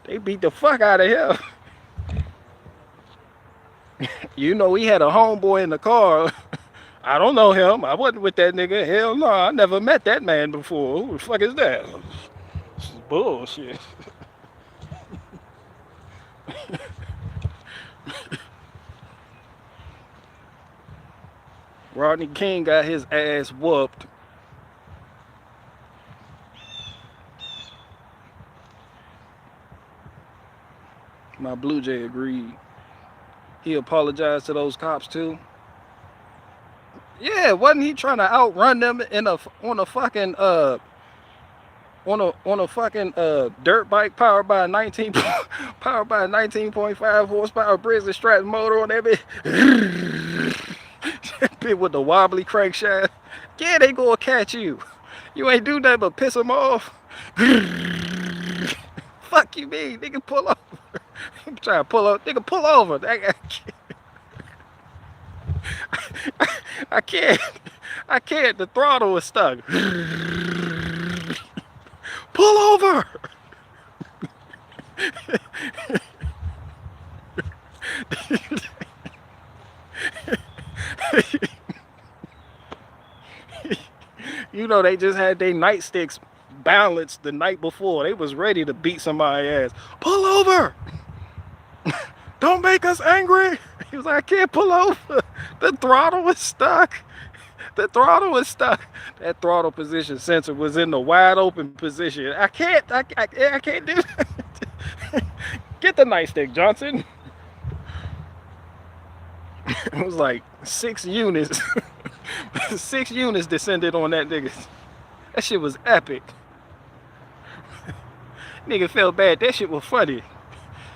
They beat the fuck out of him. You know, he had a homeboy in the car. I don't know him. I wasn't with that nigga. Hell no, I never met that man before. Who the fuck is that? This is bullshit. Rodney King got his ass whooped. My Blue Jay agreed. He apologized to those cops too. Yeah, wasn't he trying to outrun them on a fucking dirt bike powered by a 19.5 horsepower Bristol Stratton motor on that bitch? That bitch with the wobbly crankshaft. Yeah, they gonna catch you. You ain't do nothing but piss them off. Fuck you mean, nigga, pull over. I'm trying to pull over. Nigga, pull over. I can't. The throttle is stuck. Pull over. You know, they just had their nightsticks balanced the night before. They was ready to beat somebody's ass. Pull over. Don't make us angry. He was like, I can't pull over. The throttle was stuck. The throttle was stuck. That throttle position sensor was in the wide open position. I can't do that. Get the nightstick, Johnson. It was like 6 units. 6 units descended on that nigga. That shit was epic. Nigga felt bad. That shit was funny.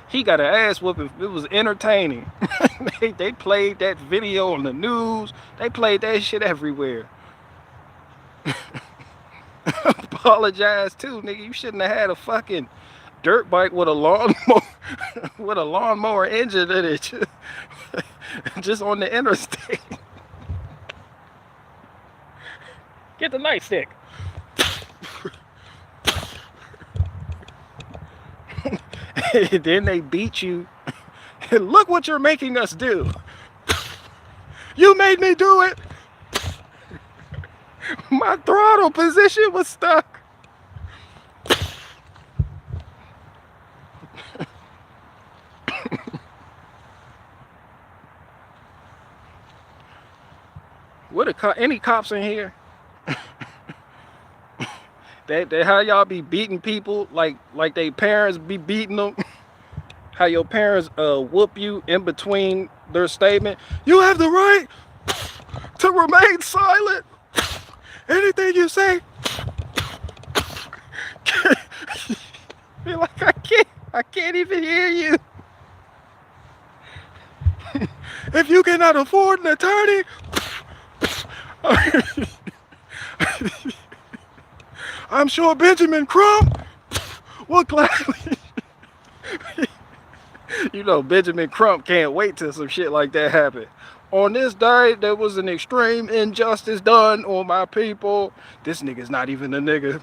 He got an ass whooping. It was entertaining. They played that video on the news. They played that shit everywhere. Apologize too, nigga. You shouldn't have had a fucking dirt bike with a lawnmower engine in it. Just on the interstate. Get the nightstick. Then they beat you. Look what you're making us do. You made me do it. My throttle position was stuck. What any cops in here? That how y'all be beating people like they parents be beating them? How your parents whoop you in between their statement? You have the right to remain silent. Anything you say. Be like, I can't even hear you. If you cannot afford an attorney, I'm sure Benjamin Crump will gladly. You know, Benjamin Crump can't wait till some shit like that happen. On this day, there was an extreme injustice done on my people. This nigga's not even a nigga.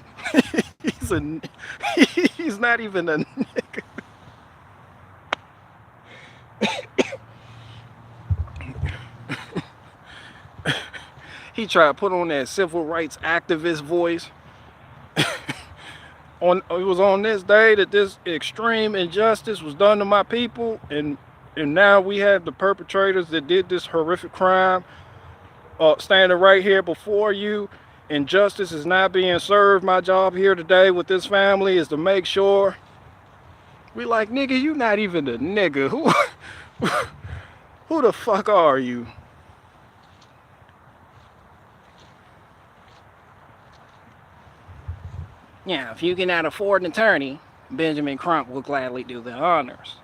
He's not even a nigga. He tried to put on that civil rights activist voice. It was on this day that this extreme injustice was done to my people, and now we have the perpetrators that did this horrific crime standing right here before you, and justice is not being served. My job here today with this family is to make sure. We like, nigga, you not even a nigga. Who the fuck are you? Yeah, if you cannot afford an attorney, Benjamin Crump will gladly do the honors.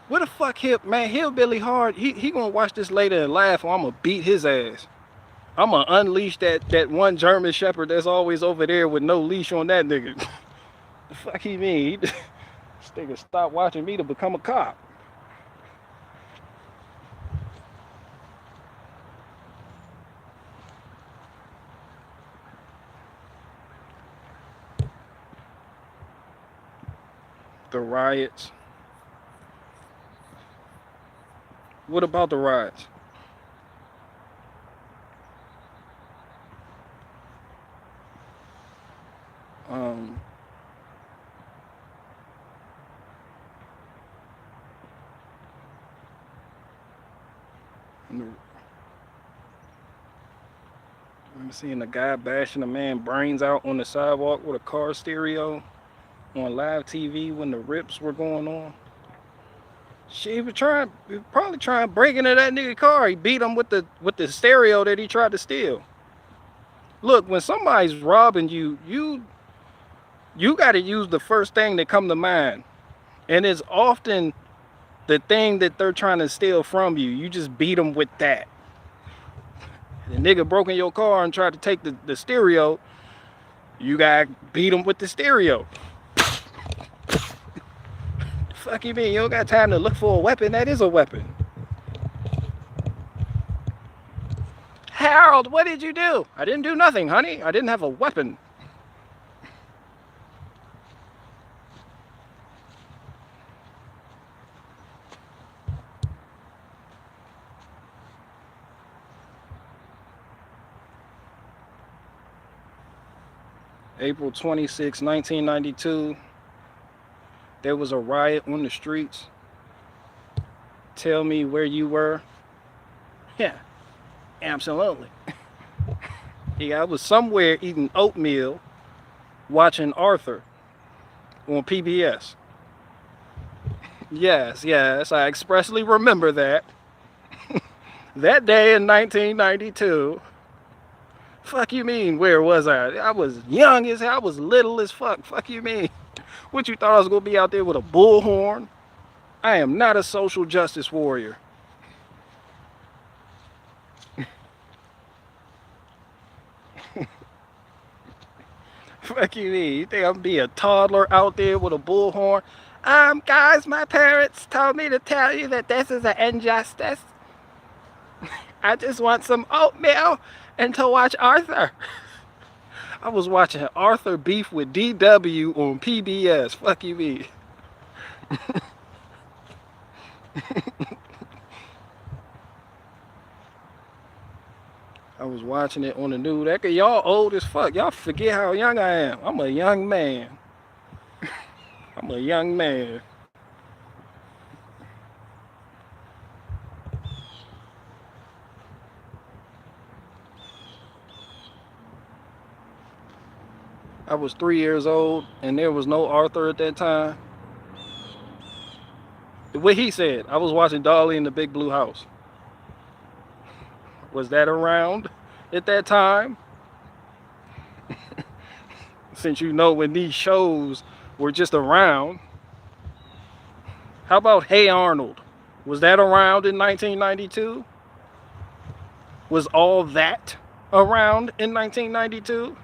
What the fuck, Hillbilly Hard, he gonna watch this later and laugh, or I'm gonna beat his ass. I'm gonna unleash that one German Shepherd that's always over there with no leash on that nigga. The fuck he mean? This nigga stop watching me to become a cop. The riots. What about the riots? I'm seeing a guy bashing a man brains out on the sidewalk with a car stereo on live TV when the rips were going on. Shit, he was probably trying to break into that nigga car. He beat him with the stereo that he tried to steal. Look, when somebody's robbing you, you got to use the first thing that come to mind, and it's often the thing that they're trying to steal from you. You just beat them with that. The nigga broke in your car and tried to take the stereo. You got to beat him with the stereo. Fuck you mean? You don't got time to look for a weapon. That is a weapon. Harold, what did you do? I didn't do nothing, honey. I didn't have a weapon. April 26, 1992. There was a riot on the streets. Tell me where you were. Yeah, absolutely. Yeah, I was somewhere eating oatmeal, watching Arthur on PBS. Yes, I expressly remember that. That day in 1992. Fuck you mean, where was I? I was young as hell, I was little as fuck. Fuck you mean? What, you thought I was gonna be out there with a bullhorn? I am not a social justice warrior. Fuck you mean? You think I'm gonna be a toddler out there with a bullhorn? Guys, my parents told me to tell you that this is an injustice. I just want some oatmeal and to watch Arthur. I was watching Arthur beef with DW on PBS. Fuck you mean? I was watching it on the news. Y'all old as fuck. Y'all forget how young I am. I'm a young man. I'm a young man. I was 3 years old and there was no Arthur at that time. What he said, I was watching Dolly in the Big Blue House. Was that around at that time? Since you know when these shows were just around. How about Hey Arnold? Was that around in 1992? Was all that around in 1992?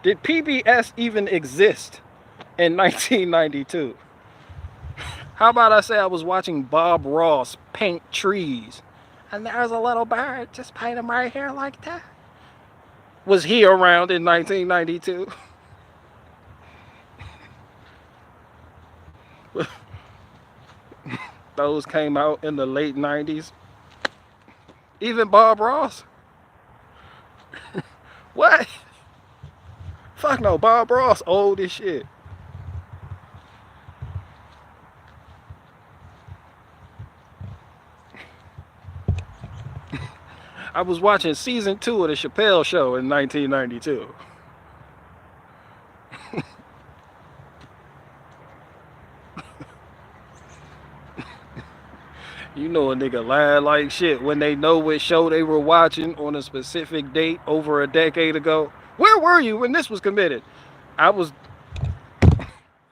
Did PBS even exist in 1992? How about I say I was watching Bob Ross paint trees? And there's a little bird, just paint him right here like that. Was he around in 1992? Those came out in the late 90s. Even Bob Ross? What? Fuck no, Bob Ross old as shit. I was watching season 2 of the Chappelle Show in 1992. You know a nigga lying like shit when they know what show they were watching on a specific date over a decade ago. Where were you when this was committed? I was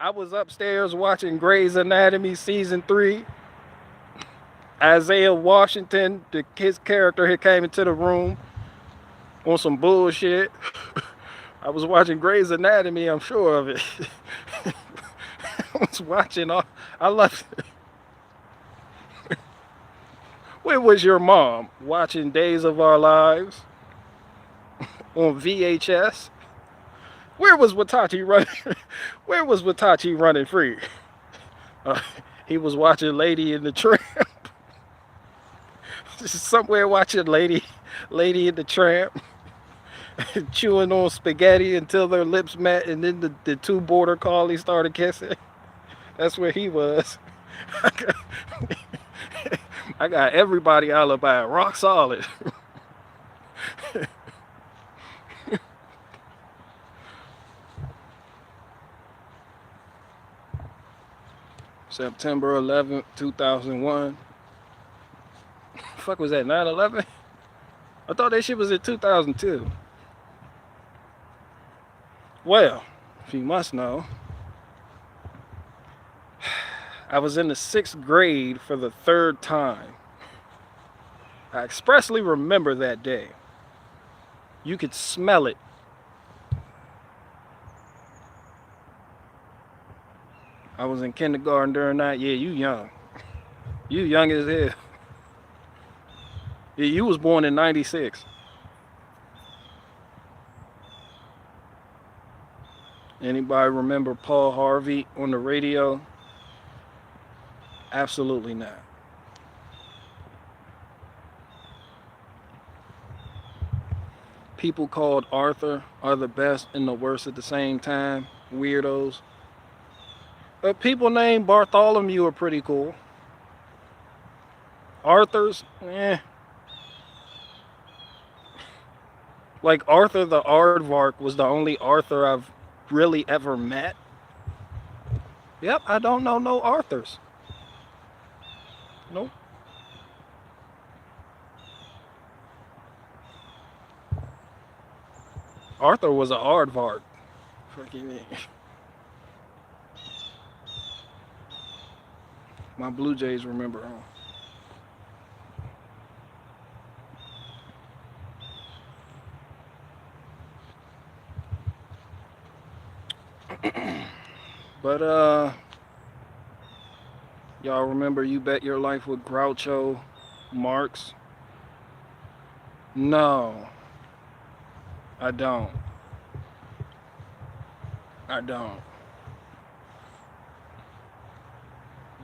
I was upstairs watching Grey's Anatomy season 3. Isaiah Washington, his character, he came into the room on some bullshit. I was watching Grey's Anatomy, I'm sure of it. I was watching all, I loved it. Where was your mom? Watching Days of Our Lives on VHS? Where was Watachi running? Where was Watachi running free? He was watching Lady in the Tramp. Just somewhere watching Lady in the Tramp. Chewing on spaghetti until their lips met, and then the two border collies started kissing. That's where he was. I got everybody alibi rock solid. September 11th, 2001. Fuck was that, 9/11? I thought that shit was in 2002. Well, if you must know, I was in the 6th grade for the 3rd time. I expressly remember that day. You could smell it. I was in kindergarten during that. Yeah, you young. You young as hell. Yeah, you was born in 96. Anybody remember Paul Harvey on the radio? Absolutely not. People called Arthur are the best and the worst at the same time. Weirdos. But people named Bartholomew are pretty cool. Arthur's, eh. Like Arthur the Aardvark was the only Arthur I've really ever met. Yep, I don't know no Arthurs. Nope. Arthur was an aardvark. Fucking my Blue Jays remember him. But y'all remember You Bet Your Life with Groucho Marx? No, I don't. I don't.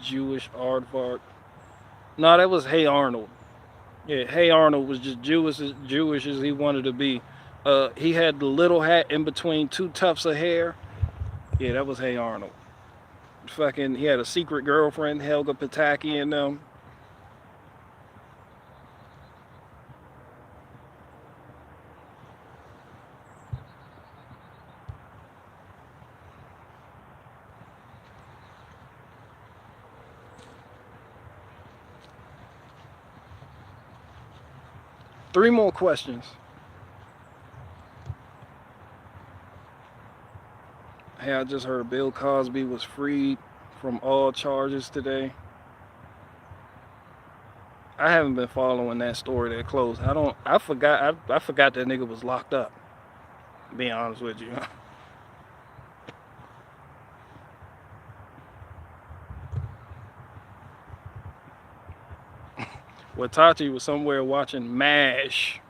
Jewish aardvark. No, that was Hey Arnold. Yeah, Hey Arnold was just Jewish as he wanted to be. He had the little hat in between 2 tufts of hair. Yeah, that was Hey Arnold. Fucking, he had a secret girlfriend, Helga Pataki, and them. Three more questions. Hey, I just heard Bill Cosby was freed from all charges today. I haven't been following that story that close. I forgot that nigga was locked up. Being honest with you. Watachi was somewhere watching MASH.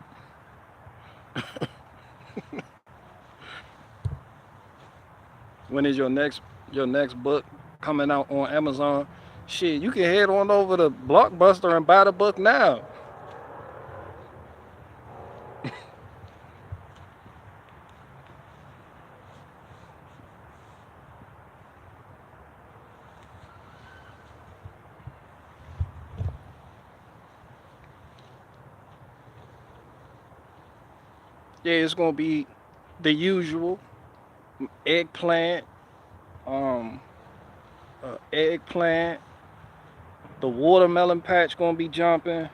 When is your next book coming out on Amazon? Shit, you can head on over to Blockbuster and buy the book now. Yeah, it's gonna be the usual eggplant, um, eggplant. The watermelon patch gonna be jumping.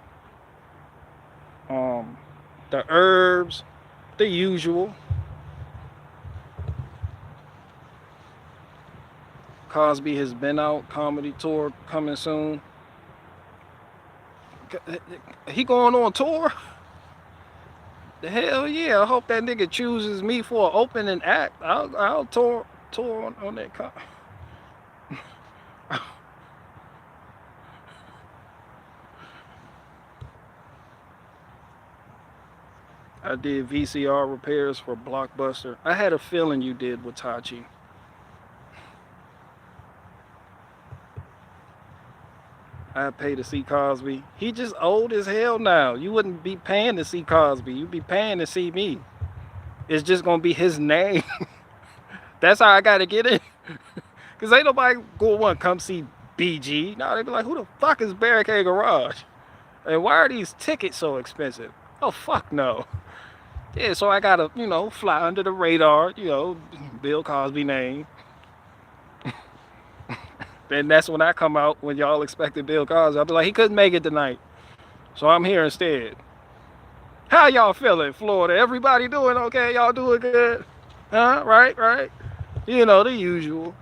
Um, the herbs, the usual. Cosby has been out. Comedy tour coming soon. He going on tour? The hell yeah! I hope that nigga chooses me for an opening act. I'll tour on that car. I did VCR repairs for Blockbuster. I had a feeling you did with Tachi. I pay to see Cosby. He just old as hell now. You wouldn't be paying to see Cosby. You'd be paying to see me. It's just gonna be his name. That's how I gotta get in. Cause ain't nobody gonna want to come see BG. No, they be like, who the fuck is Barricade Garage? And why are these tickets so expensive? Oh fuck no. Yeah, so I gotta, fly under the radar, Bill Cosby name. Then that's when I come out when y'all expected Bill Cosby. I'll be like, he couldn't make it tonight. So I'm here instead. How y'all feeling, Florida? Everybody doing okay? Y'all doing good? Huh? Right? The usual.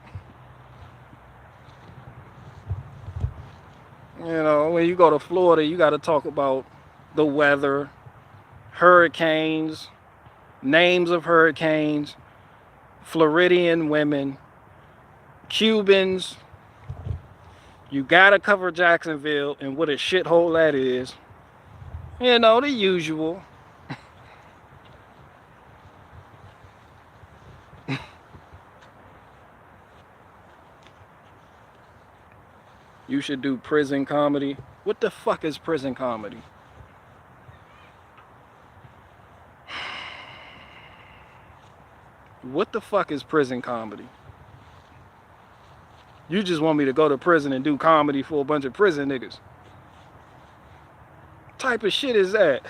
When you go to Florida, you got to talk about the weather, hurricanes, names of hurricanes, Floridian women, Cubans. You got to cover Jacksonville and what a shithole that is. The usual. You should do prison comedy. What the fuck is prison comedy? What the fuck is prison comedy? You just want me to go to prison and do comedy for a bunch of prison niggas. Type of shit is that?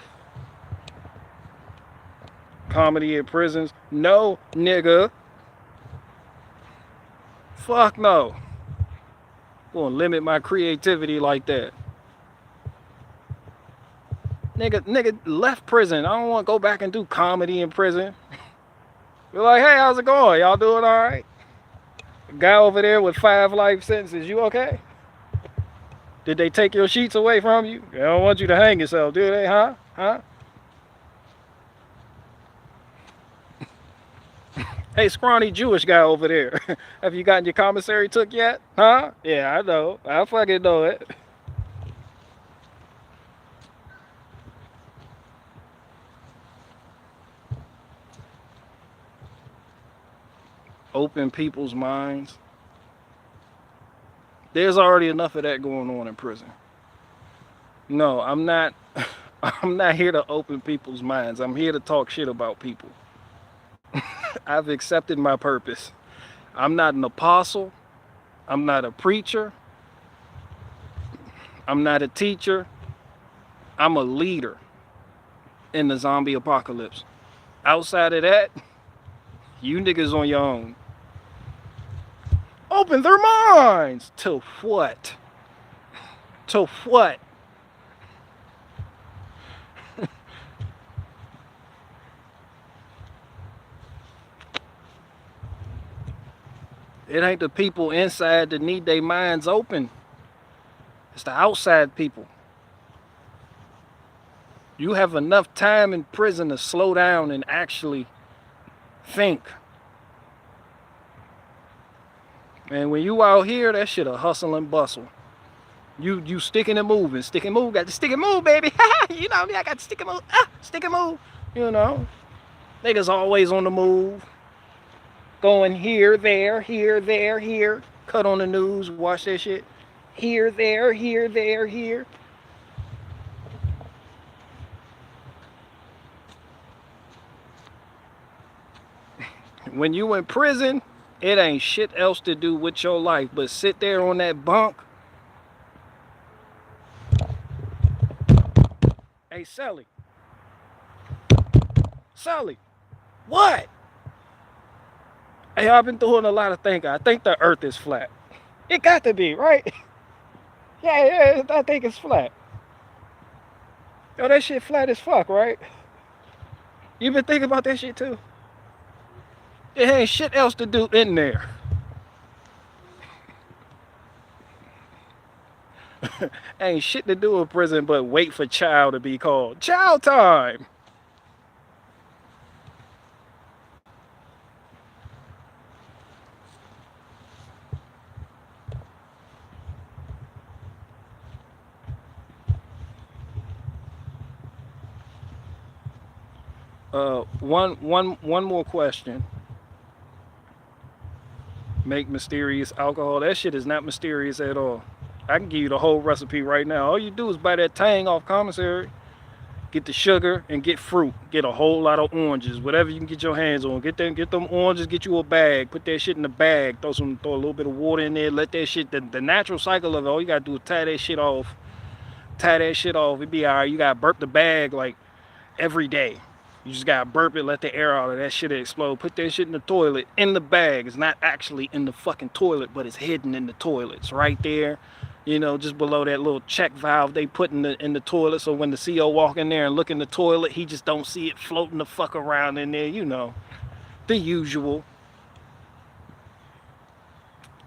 Comedy in prisons? No, nigga. Fuck no. Gonna limit my creativity like that. Nigga left prison. I don't want to go back and do comedy in prison. You're like, hey, how's it going? Y'all doing all right? Guy over there with 5 life sentences, you okay? Did they take your sheets away from you? They don't want you to hang yourself, do they, huh? Hey, scrawny Jewish guy over there. Have you gotten your commissary took yet? Huh? Yeah, I know. I fucking know it. Open people's minds. There's already enough of that going on in prison. No, I'm not here to open people's minds. I'm here to talk shit about people. I've accepted my purpose. I'm not an apostle. I'm not a preacher. I'm not a teacher. I'm a leader in the zombie apocalypse. Outside of that, you niggas on your own. Open their minds! To what? To what? It ain't the people inside that need their minds open. It's the outside people. You have enough time in prison to slow down and actually think. And when you out here, that shit a hustle and bustle. You sticking and moving, stick and move, got to stick and move, baby. You know me, I got to stick and move, stick and move. Niggas always on the move. Going here, there, here. Cut on the news, watch that shit. Here, there, here. When you in prison, it ain't shit else to do with your life but sit there on that bunk. Hey, Sally. Sully, what? Hey, I've been doing a lot of thinking. I think the earth is flat. It got to be, right? Yeah, I think it's flat. Yo, that shit flat as fuck, right? You been thinking about that shit too? There ain't shit else to do in there. Ain't shit to do in prison but wait for child to be called. Child time! One more question. Make mysterious alcohol. That shit is not mysterious at all. I can give you the whole recipe right now. All you do is buy that Tang off commissary, get the sugar and get fruit. Get a whole lot of oranges, whatever you can get your hands on. Get them oranges, get you a bag, put that shit in the bag, throw a little bit of water in there, let that shit, the natural cycle of it, all you gotta do is tie that shit off. It be alright. You gotta burp the bag like every day. You just gotta burp it, let the air out of that shit explode. Put that shit in the toilet, in the bag. It's not actually in the fucking toilet, but it's hidden in the toilet. It's right there, you know, just below that little check valve they put in the toilet. So when the CO walk in there and look in the toilet, he just don't see it floating the fuck around in there, you know. The usual.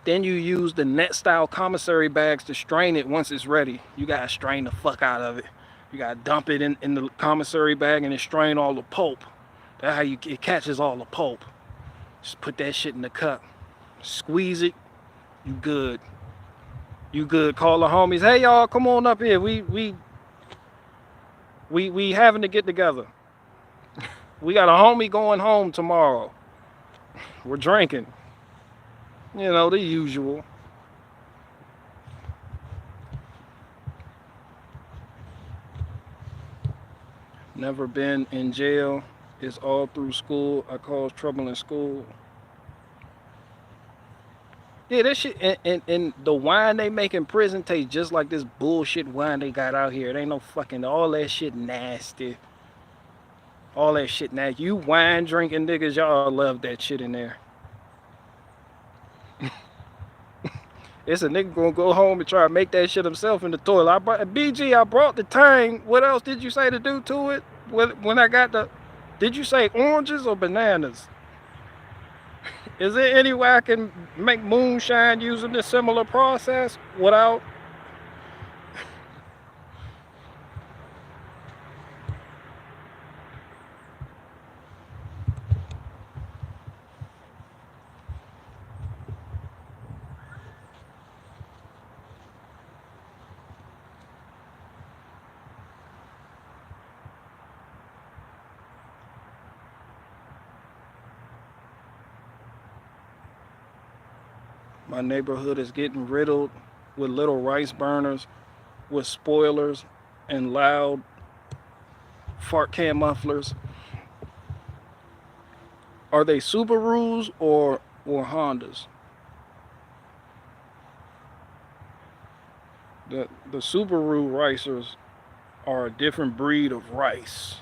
Then you use the net style commissary bags to strain it once it's ready. You gotta strain the fuck out of it. You gotta dump it in the commissary bag and then strain all the pulp. That's how it catches all the pulp. Just put that shit in the cup. Squeeze it. You good. You good. Call the homies. Hey y'all, come on up here. We having to get together. We got a homie going home tomorrow. We're drinking. You know, the usual. Never been in jail. It's all through school. I cause trouble in school. Yeah, that shit and the wine they make in prison tastes just like this bullshit wine they got out here. It ain't no fucking, all that shit nasty. All that shit nasty. You wine drinking niggas, y'all love that shit in there. It's a nigga gonna go home and try to make that shit himself in the toilet. I brought the Tang. What else did you say to do to it? When I got did you say oranges or bananas? Is there any way I can make moonshine using this similar process without? My neighborhood is getting riddled with little rice burners, with spoilers and loud fart can mufflers. Are they Subarus or Hondas? The Subaru ricers are a different breed of rice.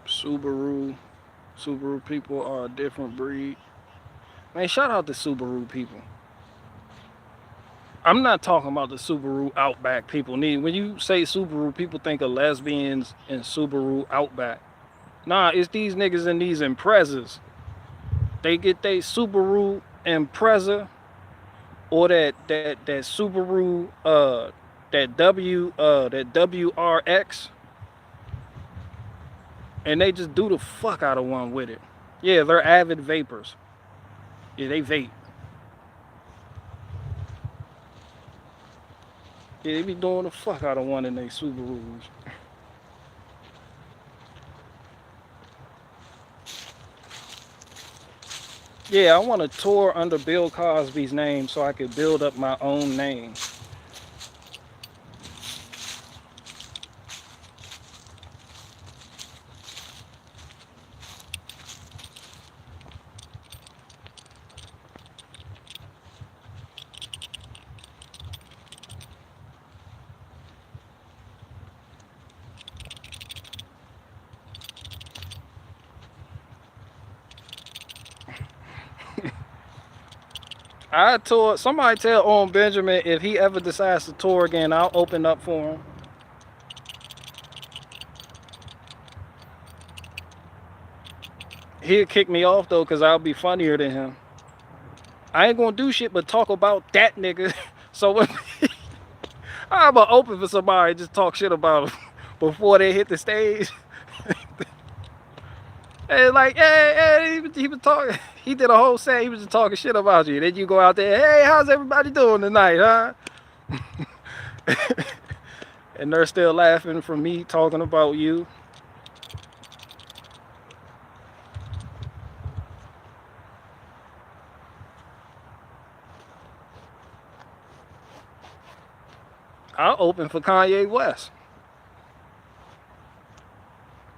Subaru people are a different breed. Man, shout out to Subaru people. I'm not talking about the Subaru Outback people. When you say Subaru, people think of lesbians and Subaru Outback. Nah, it's these niggas in these Imprezas. They get they Subaru Impreza or that Subaru that WRX, and they just do the fuck out of one with it. Yeah, they're avid vapors. Yeah, they vape. Yeah, they be doing the fuck out of one in they Subarus. Yeah, I want to tour under Bill Cosby's name so I could build up my own name. I tour. Somebody tell Owen Benjamin if he ever decides to tour again, I'll open up for him. He'll kick me off though, cause I'll be funnier than him. I ain't gonna do shit but talk about that nigga. So when I'm gonna open for somebody, just talk shit about them before they hit the stage. And like, hey, he was talking. He did a whole set. He was just talking shit about you. Then you go out there, hey, how's everybody doing tonight, huh? And they're still laughing from me talking about you. I'll open for Kanye West.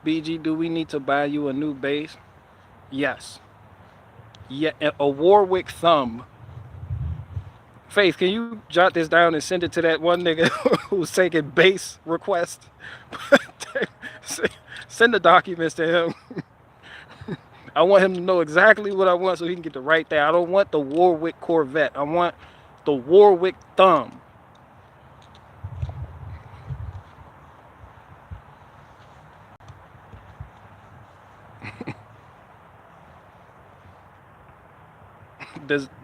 BG, do we need to buy you a new bass? Yes. Yeah, a Warwick thumb. Faith, can you jot this down and send it to that one nigga who's taking bass requests? Send the documents to him. I want him to know exactly what I want so he can get the right thing. I don't want the Warwick Corvette. I want the Warwick thumb.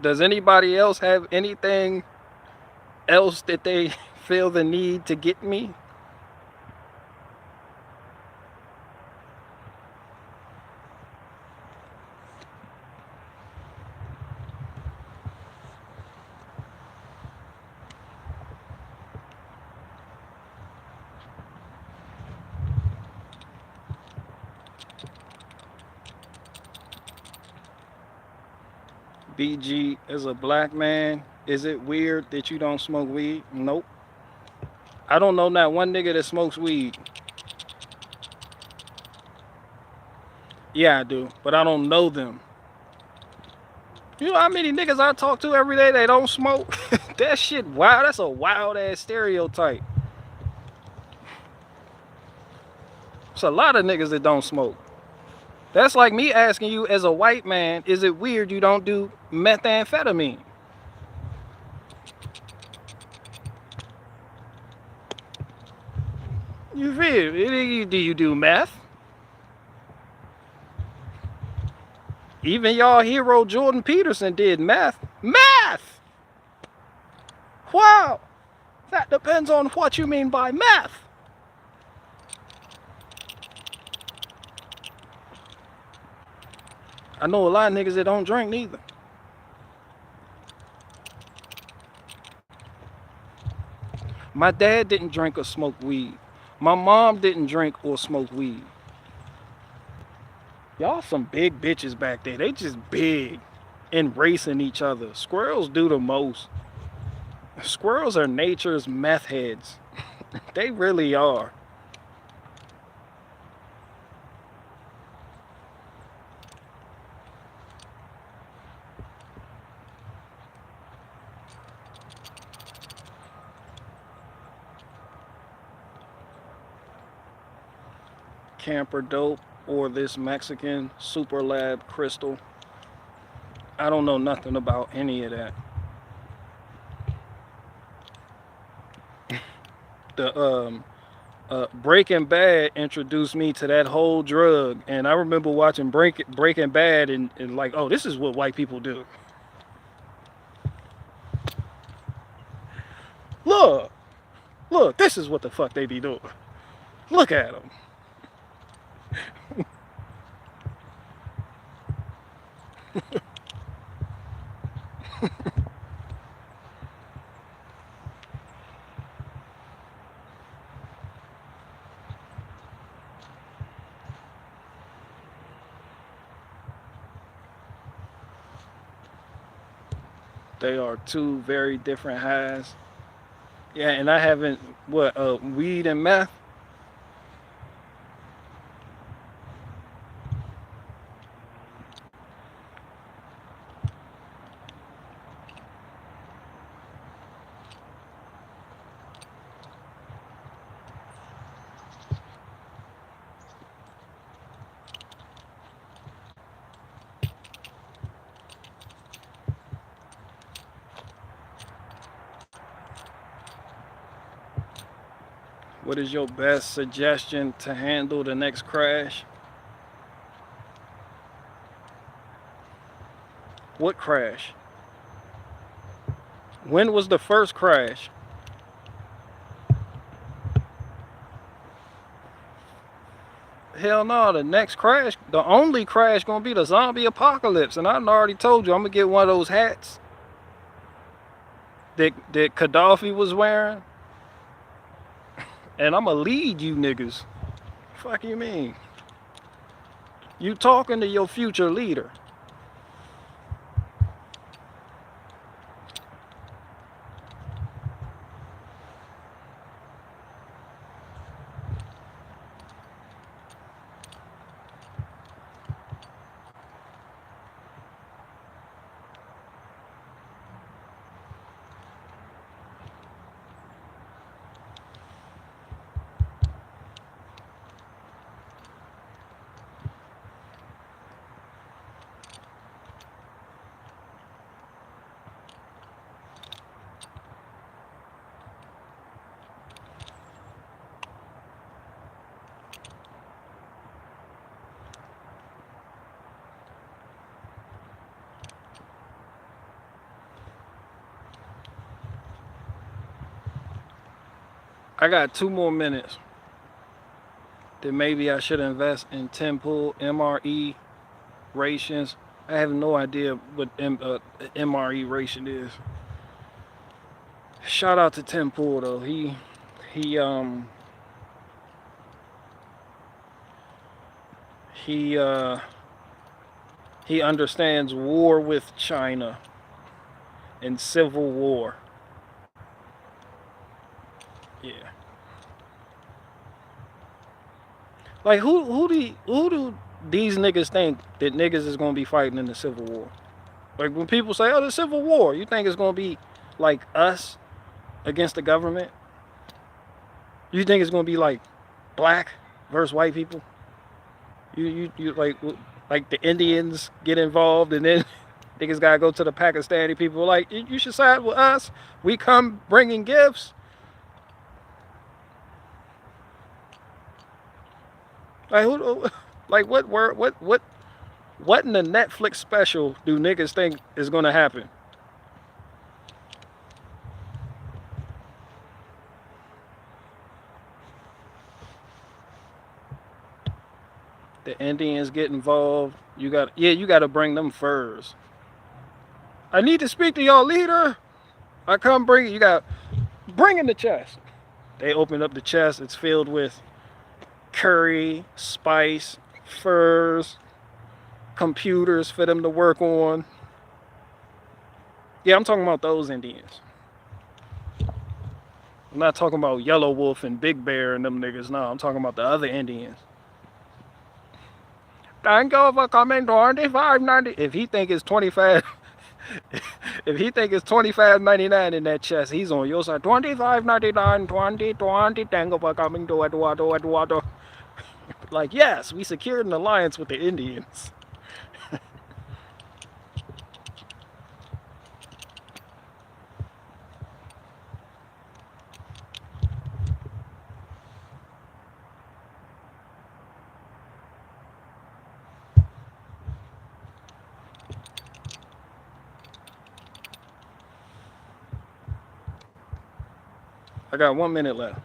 Does anybody else have anything else that they feel the need to get me? BG, as a black man, is it weird that you don't smoke weed? Nope. I don't know not one nigga that smokes weed. Yeah, I do, but I don't know them. You know how many niggas I talk to every day they don't smoke? That shit, wow, that's a wild ass stereotype. It's a lot of niggas that don't smoke. That's like me asking you as a white man, is it weird you don't do methamphetamine? You feel? Do you do meth? Even y'all hero Jordan Peterson did meth. Meth! Wow! That depends on what you mean by meth. I know a lot of niggas that don't drink neither. My dad didn't drink or smoke weed. My mom didn't drink or smoke weed. Y'all some big bitches back there. They just big and racing each other. Squirrels do the most. Squirrels are nature's meth heads. They really are. Camper Dope or this Mexican Super Lab Crystal. I don't know nothing about any of that. The Breaking Bad introduced me to that whole drug, and I remember watching Breaking Bad and like, oh, this is what white people do. Look, this is what the fuck they be doing. Look at them. They are two very different highs. Yeah, and I haven't what weed and meth. What is your best suggestion to handle the next crash? What crash? When was the first crash? Hell no, the next crash, the only crash gonna be the zombie apocalypse. And I done already told you I'm gonna get one of those hats that Gaddafi was wearing. And I'm gonna lead you niggas. Fuck you mean? You talking to your future leader. I got 2 more minutes. Then maybe I should invest in Temple MRE rations. I have no idea what MRE ration is. Shout out to Temple though. He um he uh he understands war with China and civil war. Yeah. Like who do these niggas think that niggas is gonna be fighting in the civil war? Like when people say, "Oh, the civil war," you think it's gonna be like us against the government? You think it's gonna be like black versus white people? You like the Indians get involved and then niggas gotta go to the Pakistani people like you should side with us. We come bringing gifts. Like who? Like what word? What in the Netflix special do niggas think is gonna happen? The Indians get involved. You got to bring them furs. I need to speak to y'all leader. I come bring you got bring in the chest. They open up the chest. It's filled with curry, spice, furs, computers for them to work on. Yeah, I'm talking about those Indians. I'm not talking about Yellow Wolf and Big Bear and them niggas. No, I'm talking about the other Indians. Thank you for coming 25.90. If he think it's 25, if he think it's 25.99 in that chest, he's on your side. 25.99, 2020. Thank you for coming to it. Like yes, we secured an alliance with the Indians. I got 1 minute left.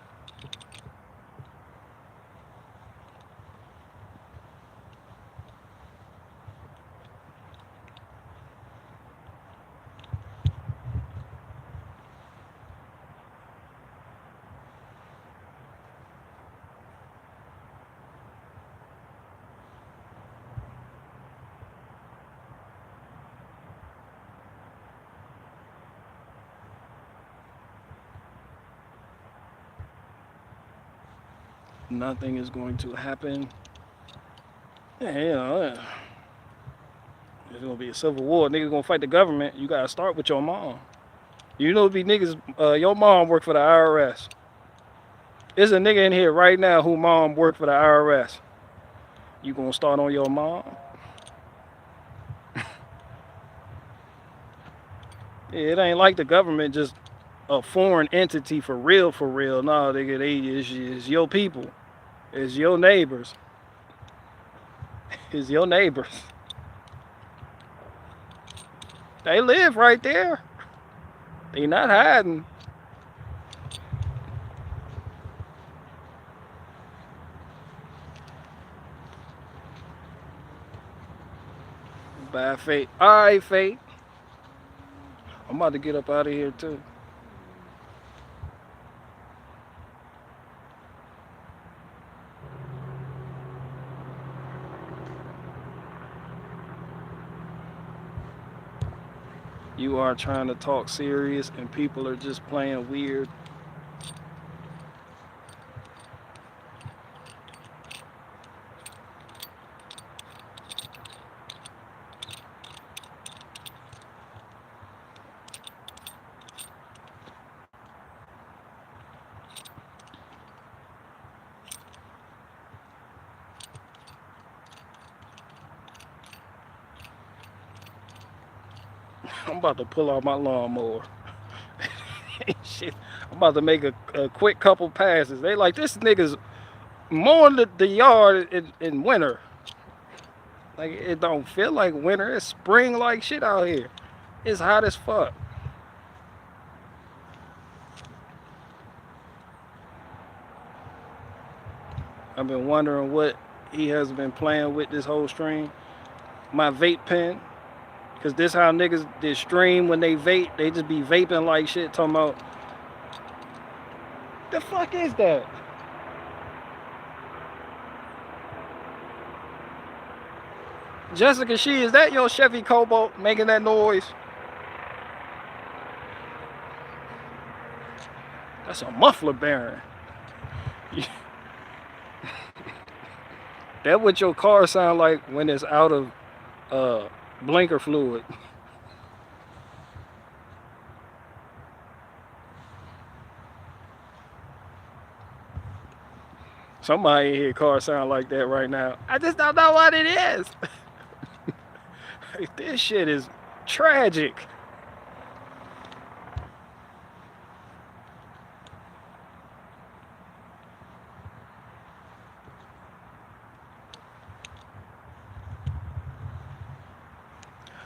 Nothing is going to happen. Yeah, you know, there's gonna be a civil war. Niggas gonna fight the government. You gotta start with your mom. You know, be niggas. Your mom work for the IRS. There's a nigga in here right now who mom work for the IRS. You gonna start on your mom? Yeah, it ain't like the government just a foreign entity for real, for real. No, nigga, it's your people. It's your neighbors. It's your neighbors. They live right there. They not hiding. Bye, Fate. All right, Fate. I'm about to get up out of here, too. You are trying to talk serious and people are just playing weird. I'm about to pull out my lawnmower. Shit. I'm about to make a quick couple passes. They like, this nigga's mowing the yard in winter. Like, it don't feel like winter. It's spring like shit out here. It's hot as fuck. I've been wondering what he has been playing with this whole stream. My vape pen. Cause this how niggas they stream when they vape. They just be vaping like shit, talking about the fuck is that? Jessica She, is that your Chevy Cobalt making that noise? That's a muffler bearing. That's what your car sound like when it's out of blinker fluid. Somebody in here car sound like that right now. I just don't know what it is. This shit is tragic.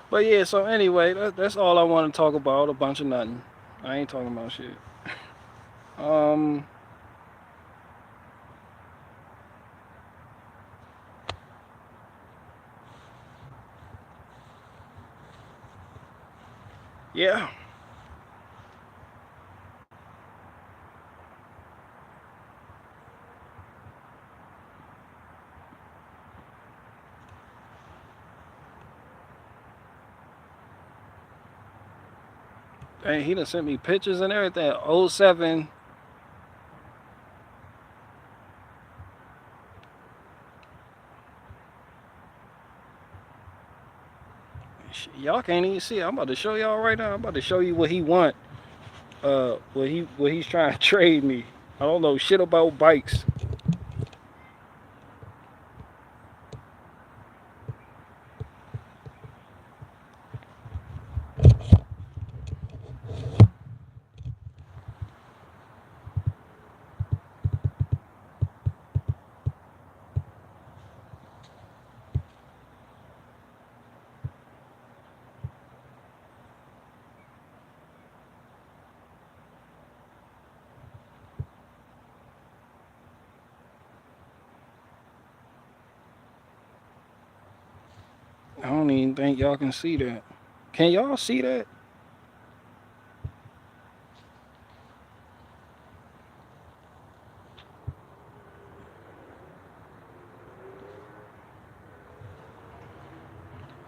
But yeah, so anyway, that's all I want to talk about. A bunch of nothing. I ain't talking about shit. Yeah. Dang, he done sent me pictures and everything. 07. Y'all can't even see it. I'm about to show y'all right now. I'm about to show you what he want. What he's trying to trade me. I don't know shit about bikes. I don't even think y'all can see that. Can y'all see that?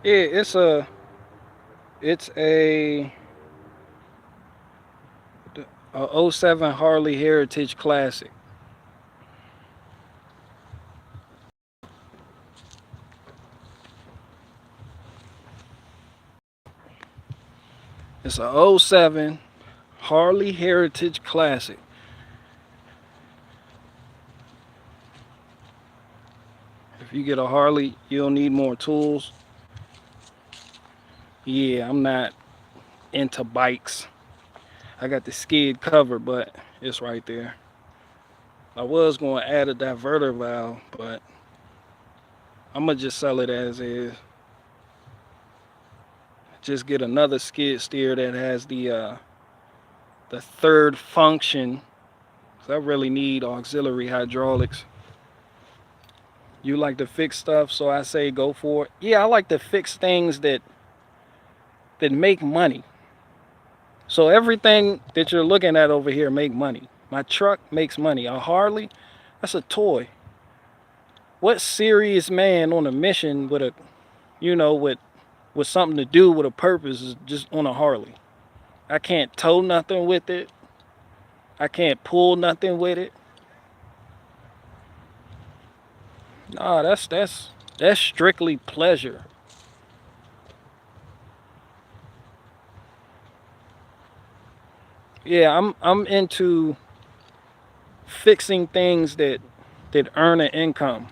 Yeah, it's a 07 Harley Heritage Classic. It's a '07 Harley Heritage Classic. If you get a Harley, you'll need more tools. Yeah, I'm not into bikes. I got the skid cover, but it's right there. I was going to add a diverter valve, but I'm going to just sell it as is. Just get another skid steer that has the third function. So I really need auxiliary hydraulics. You like to fix stuff, so I say go for it. Yeah, I like to fix things that make money. So everything that you're looking at over here make money. My truck makes money. A Harley, that's a toy. What serious man on a mission with a, with something to do with a purpose is just on a Harley? I can't tow nothing with it. I can't pull nothing with it. Nah, that's strictly pleasure. Yeah, I'm into fixing things that earn an income.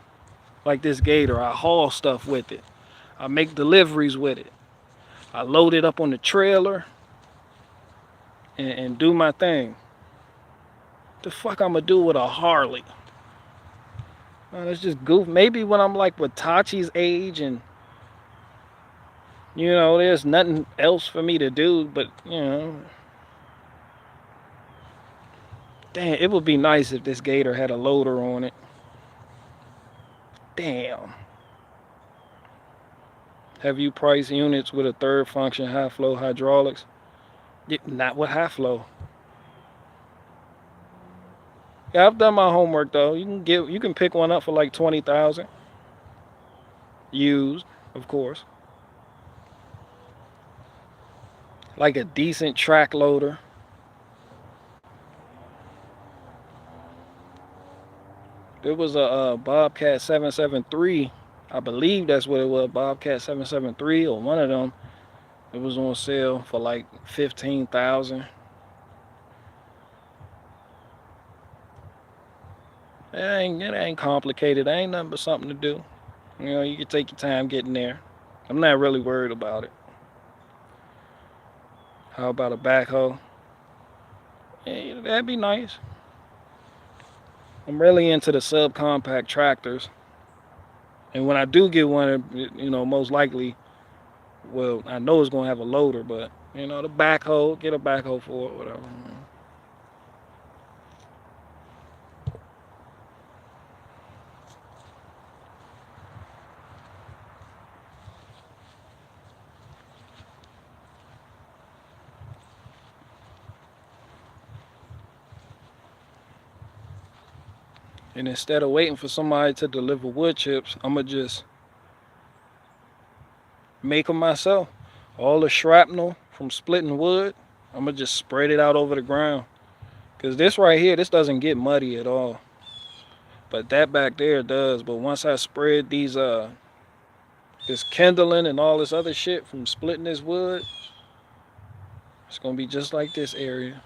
Like this Gator, I haul stuff with it. I make deliveries with it. I load it up on the trailer and do my thing. The fuck I'm gonna do with a Harley? Man, it's just goof. Maybe when I'm like with Tachi's age and there's nothing else for me to do, but damn, it would be nice if this Gator had a loader on it. Damn. Have you priced units with a third function high flow hydraulics? Yeah, not with high flow. Yeah, I've done my homework though. You can pick one up for like 20,000. Used, of course. Like a decent track loader. There was a Bobcat 773. I believe that's what it was, Bobcat 773 or one of them. It was on sale for like 15,000. It ain't complicated. It ain't nothing but something to do. You can take your time getting there. I'm not really worried about it. How about a backhoe? Yeah, that'd be nice. I'm really into the subcompact tractors. And when I do get one, most likely, well, I know it's going to have a loader, but, the backhoe, get a backhoe for it, whatever. And instead of waiting for somebody to deliver wood chips, I'm going to just make them myself. All the shrapnel from splitting wood, I'm going to just spread it out over the ground. Because this right here, this doesn't get muddy at all. But that back there does. But once I spread these, this kindling and all this other shit from splitting this wood, it's going to be just like this area.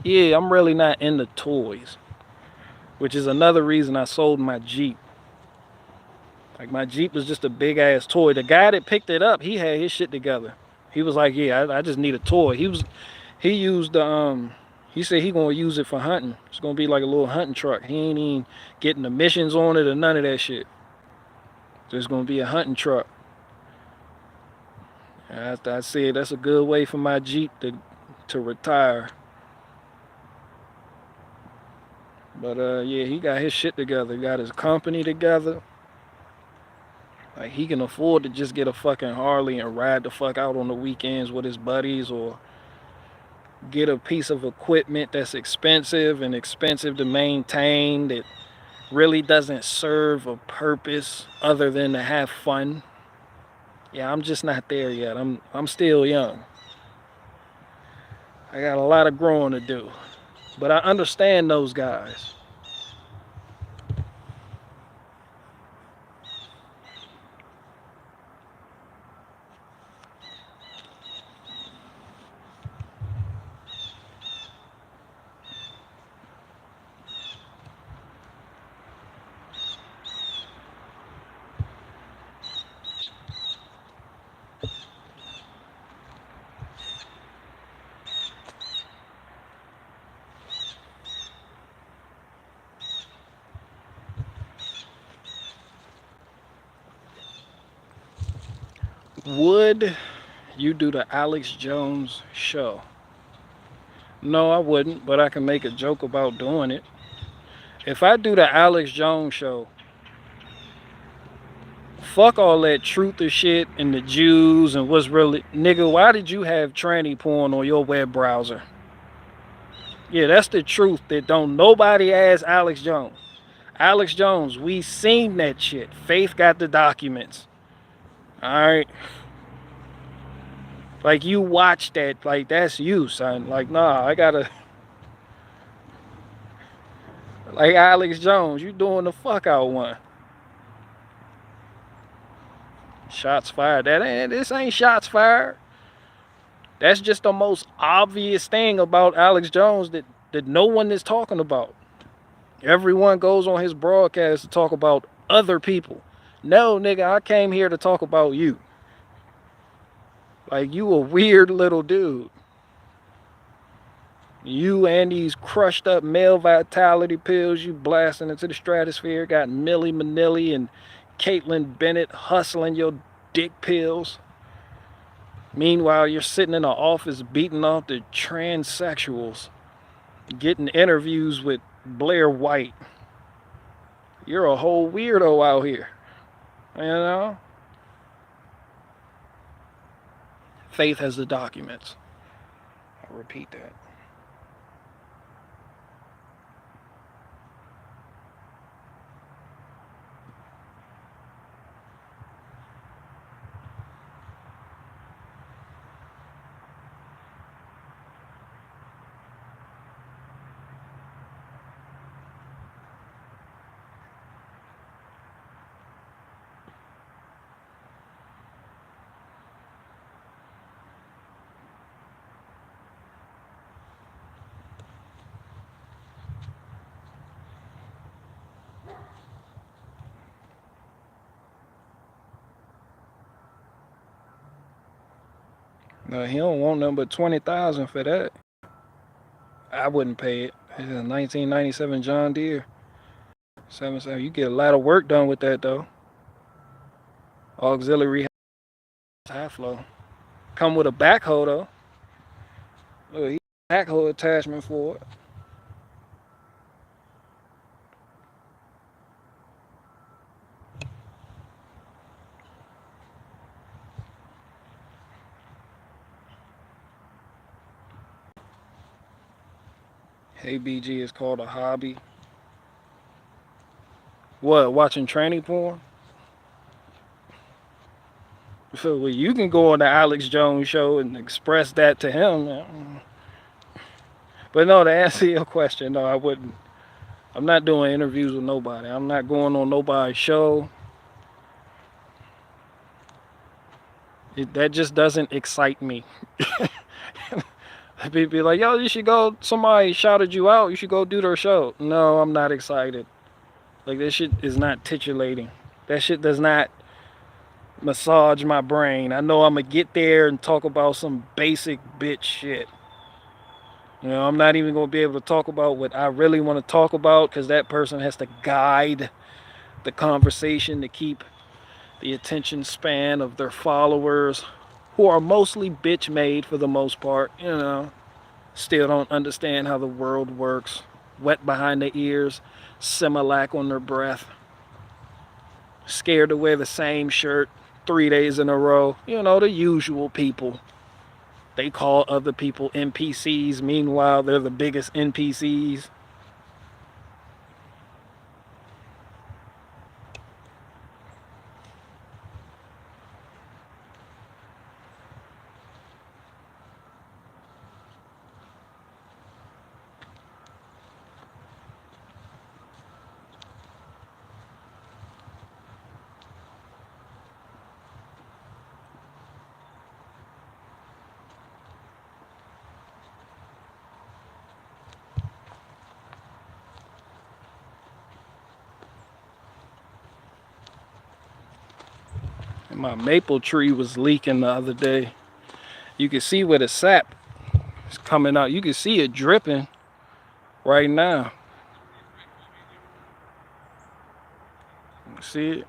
Yeah, I'm really not into toys, which is another reason I sold my Jeep. Like my Jeep was just a big ass toy. The guy that picked it up, he had his shit together. He was like, yeah, I just need a toy. He used the he said he gonna use it for hunting. It's gonna be like a little hunting truck. He ain't even getting emissions on it or none of that shit. So it's gonna be a hunting truck. I said that's a good way for my Jeep to retire. But yeah, he got his shit together. Got his company together. Like he can afford to just get a fucking Harley and ride the fuck out on the weekends with his buddies, or get a piece of equipment that's expensive to maintain, that really doesn't serve a purpose other than to have fun. Yeah, I'm just not there yet. I'm still young. I got a lot of growing to do. But I understand those guys. Would you do the Alex Jones show? No, I wouldn't, but I can make a joke about doing it. If I do the Alex Jones show, fuck all that truth or shit and the Jews and what's really. Nigga, why did you have tranny porn on your web browser? Yeah, that's the truth that don't nobody ask Alex Jones. Alex Jones, we seen that shit. Faith got the documents. Alright? Like, you watch that. Like, that's you, son. Like, nah, I gotta. Like, Alex Jones, you doing the fuck out one. Shots fired. This ain't shots fired. That's just the most obvious thing about Alex Jones that no one is talking about. Everyone goes on his broadcast to talk about other people. No, nigga, I came here to talk about you. Like, you a weird little dude. You and these crushed up male vitality pills you blasting into the stratosphere. Got Millie Manilli and Caitlyn Bennett hustling your dick pills. Meanwhile, you're sitting in an office beating off the transsexuals, getting interviews with Blair White. You're a whole weirdo out here. You know? Faith has the documents. I'll repeat that. No, he don't want nothing but 20,000 for that. I wouldn't pay it. It's a 1997 John Deere 7.7. You get a lot of work done with that though. Auxiliary high flow. Come with a backhoe though. Look, he backhoe attachment for it. Hey BG is called a hobby. What, watching tranny porn? So well, you can go on the Alex Jones show and express that to him. But no, to answer your question, no, I wouldn't. I'm not doing interviews with nobody. I'm not going on nobody's show. That just doesn't excite me. People be like, yo, you should go, somebody shouted you out, you should go do their show. No, I'm not excited. Like, that shit is not titillating. That shit does not massage my brain. I know I'm gonna get there and talk about some basic bitch shit. You know, I'm not even gonna be able to talk about what I really want to talk about because that person has to guide the conversation to keep the attention span of their followers, who are mostly bitch made for the most part, you know. Still don't understand how the world works. Wet behind the ears, Similac on their breath. Scared to wear the same shirt 3 days in a row. You know, the usual people. They call other people NPCs. Meanwhile, they're the biggest NPCs. My maple tree was leaking the other day. You can see where the sap is coming out. You can see it dripping right now. See it?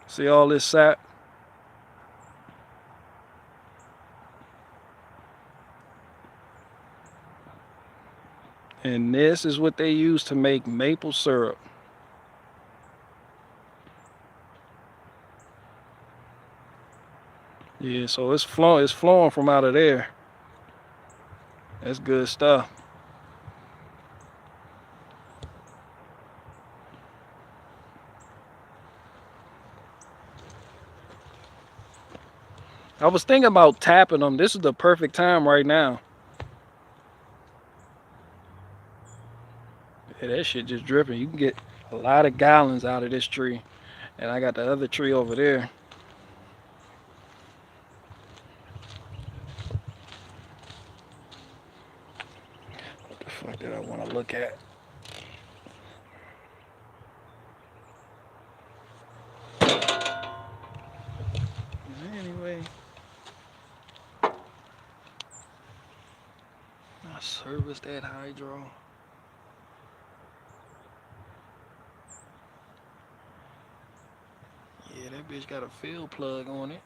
See all this sap? And this is what they use to make maple syrup. Yeah, so it's flowing from out of there. That's good stuff. I was thinking about tapping them. This is the perfect time right now. Yeah, that shit just dripping. You can get a lot of gallons out of this tree. And I got the other tree over there. What the fuck did I want to look at? Anyway, I serviced that hydro. Yeah, that bitch got a fill plug on it.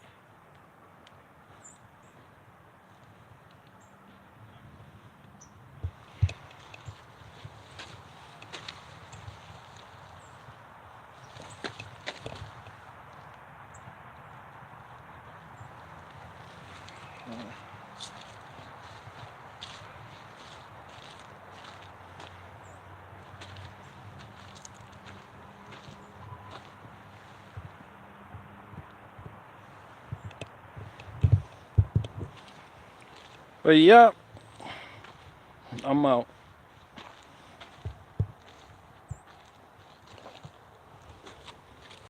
But yeah, I'm out.